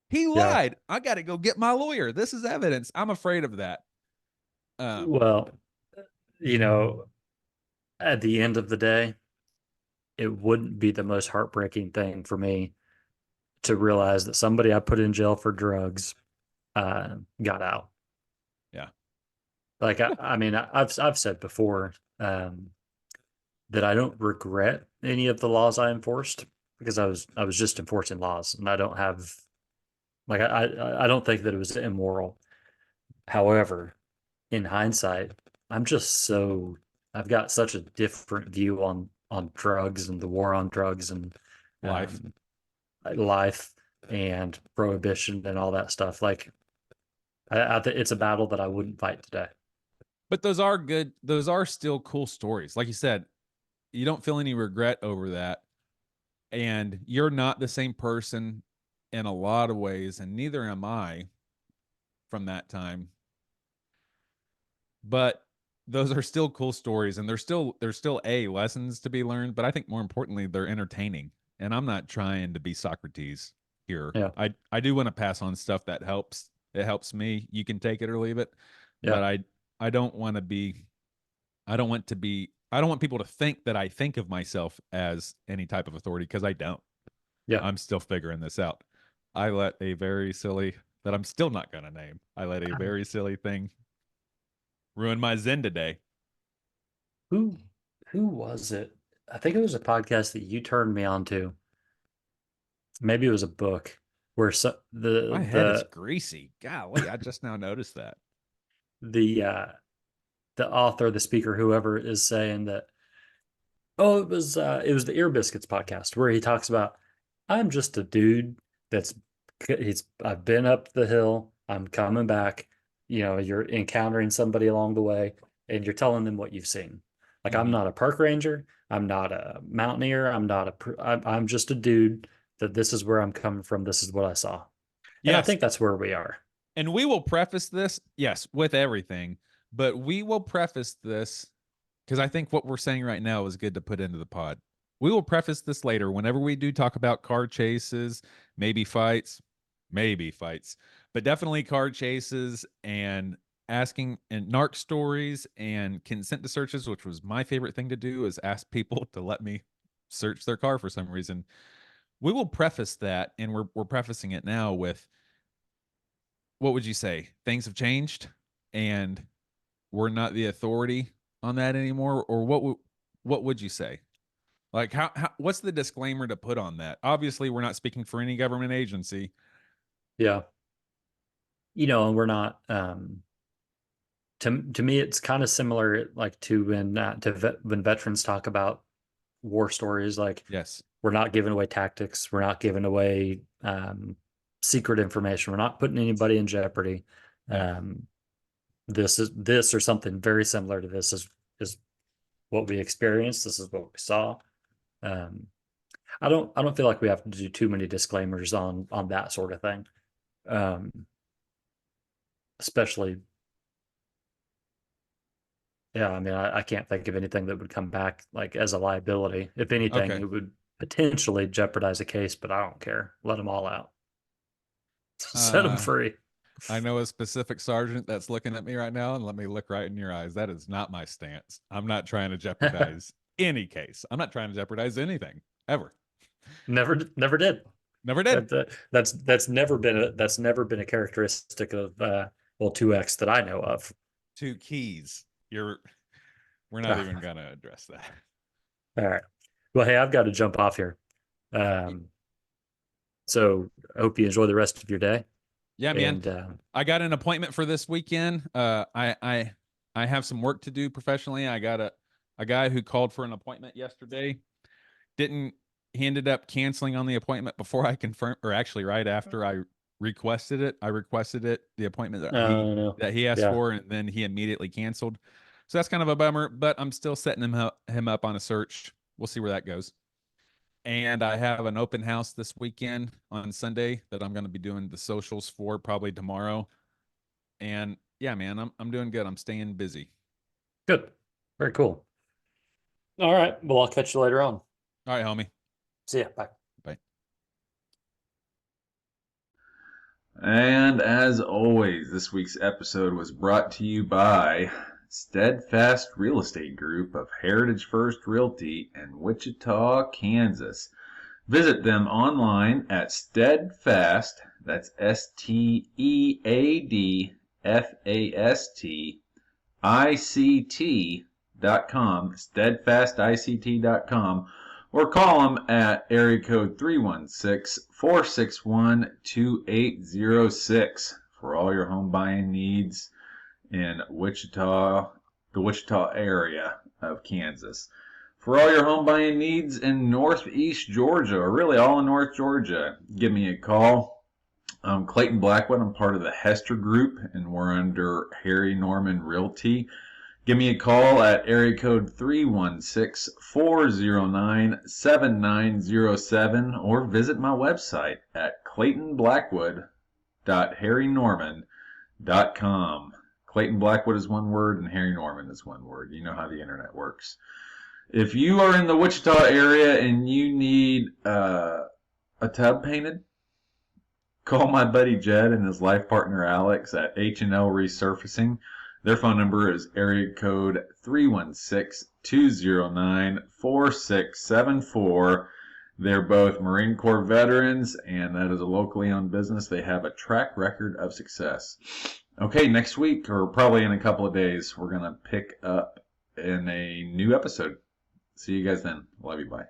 He lied. I got to go get my lawyer. This is evidence. I'm afraid of that. Well, at the end of the day, it wouldn't be the most heartbreaking thing for me to realize that somebody I put in jail for drugs got out. Yeah. Like, I mean, I've said before that I don't regret any of the laws I enforced, because I was just enforcing laws, and I don't have, like, I don't think that it was immoral. However, in hindsight, I've got such a different view on drugs and the war on drugs and life and prohibition and all that stuff. Like, it's a battle that I wouldn't fight today. But those are good. Those are still cool stories. Like you said, you don't feel any regret over that. And you're not the same person in a lot of ways, and neither am I from that time. But those are still cool stories, and there's still lessons to be learned, but I think more importantly, they're entertaining. And I'm not trying to be Socrates here. Yeah. I do want to pass on stuff that helps. It helps me. You can take it or leave it. Yeah. But I don't want people to think that I think of myself as any type of authority, because I don't. Yeah. I'm still figuring this out. I let a very silly, that I'm still not going to name, I let a very silly thing ruin my Zen today. Who was it? I think it was a podcast that you turned me on to. Maybe it was a book where my head is greasy. Golly, I just now noticed that. The author, the speaker, whoever, is saying that, it was the Ear Biscuits podcast, where he talks about, I'm just a dude I've been up the hill, I'm coming back, you're encountering somebody along the way, and you're telling them what you've seen. Like, I'm not a park ranger, I'm not a mountaineer, I'm just a dude that this is where I'm coming from, this is what I saw. Yeah, I think that's where we are. And we will preface this, yes, with everything, but we will preface this, because I think what we're saying right now is good to put into the pod. We will preface this later whenever we do talk about car chases, maybe fights. but definitely car chases and asking and narc stories and consent to searches, which was my favorite thing to do, is ask people to let me search their car for some reason. We will preface that, and we're prefacing it now with, what would you say? Things have changed, and we're not the authority on that anymore, or what would you say? Like, how what's the disclaimer to put on that? Obviously, we're not speaking for any government agency. Yeah. And we're not. To me, it's kind of similar, like to when veterans talk about war stories. Like, yes, we're not giving away tactics. We're not giving away secret information. We're not putting anybody in jeopardy. This or something very similar to this is what we experienced. This is what we saw. I don't feel like we have to do too many disclaimers on that sort of thing. Especially, yeah, I mean, I can't think of anything that would come back like as a liability. If anything, Okay. it would potentially jeopardize a case, but I don't care. Let them all out. Set them free. I know a specific sergeant that's looking at me right now, and let me look right in your eyes. That is not my stance. I'm not trying to jeopardize any case. I'm not trying to jeopardize anything ever. Never did. Never did. That's never been a characteristic of 2X that I know of. 2 keys. We're not even gonna address that. All right. Well, hey, I've got to jump off here. So I hope you enjoy the rest of your day. Yeah, man. And, I got an appointment for this weekend. I have some work to do professionally. I got a guy who called for an appointment yesterday. He ended up canceling on the appointment before I confirmed, or actually right after I requested it. The appointment that he asked for, and then he immediately canceled. So that's kind of a bummer, but I'm still setting him up on a search. We'll see where that goes. And I have an open house this weekend on Sunday that I'm going to be doing the socials for, probably tomorrow. And yeah, man, I'm doing good. I'm staying busy. Good. Very cool. All right. Well, I'll catch you later on. All right, homie. See ya. Bye. Bye. And as always, this week's episode was brought to you by Steadfast Real Estate Group of Heritage First Realty in Wichita, Kansas. Visit them online at Steadfast, that's SteadfastICT.com, steadfastict.com, or call them at area code 316-461-2806 for all your home buying needs in Wichita, the Wichita area of Kansas. For all your home buying needs in Northeast Georgia, or really all in North Georgia, give me a call. I'm Clayton Blackwood. I'm part of the Hester Group, and we're under Harry Norman Realty. Give me a call at area code 316-409-7907, or visit my website at claytonblackwood.harrynorman.com. Clayton Blackwood is one word and Harry Norman is one word. You know how the internet works. If you are in the Wichita area and you need a tub painted, call my buddy Jed and his life partner Alex at H&L Resurfacing. Their phone number is area code 316-209-4674. They're both Marine Corps veterans, and that is a locally owned business. They have a track record of success. Okay, next week, or probably in a couple of days, we're going to pick up in a new episode. See you guys then. Love you. Bye.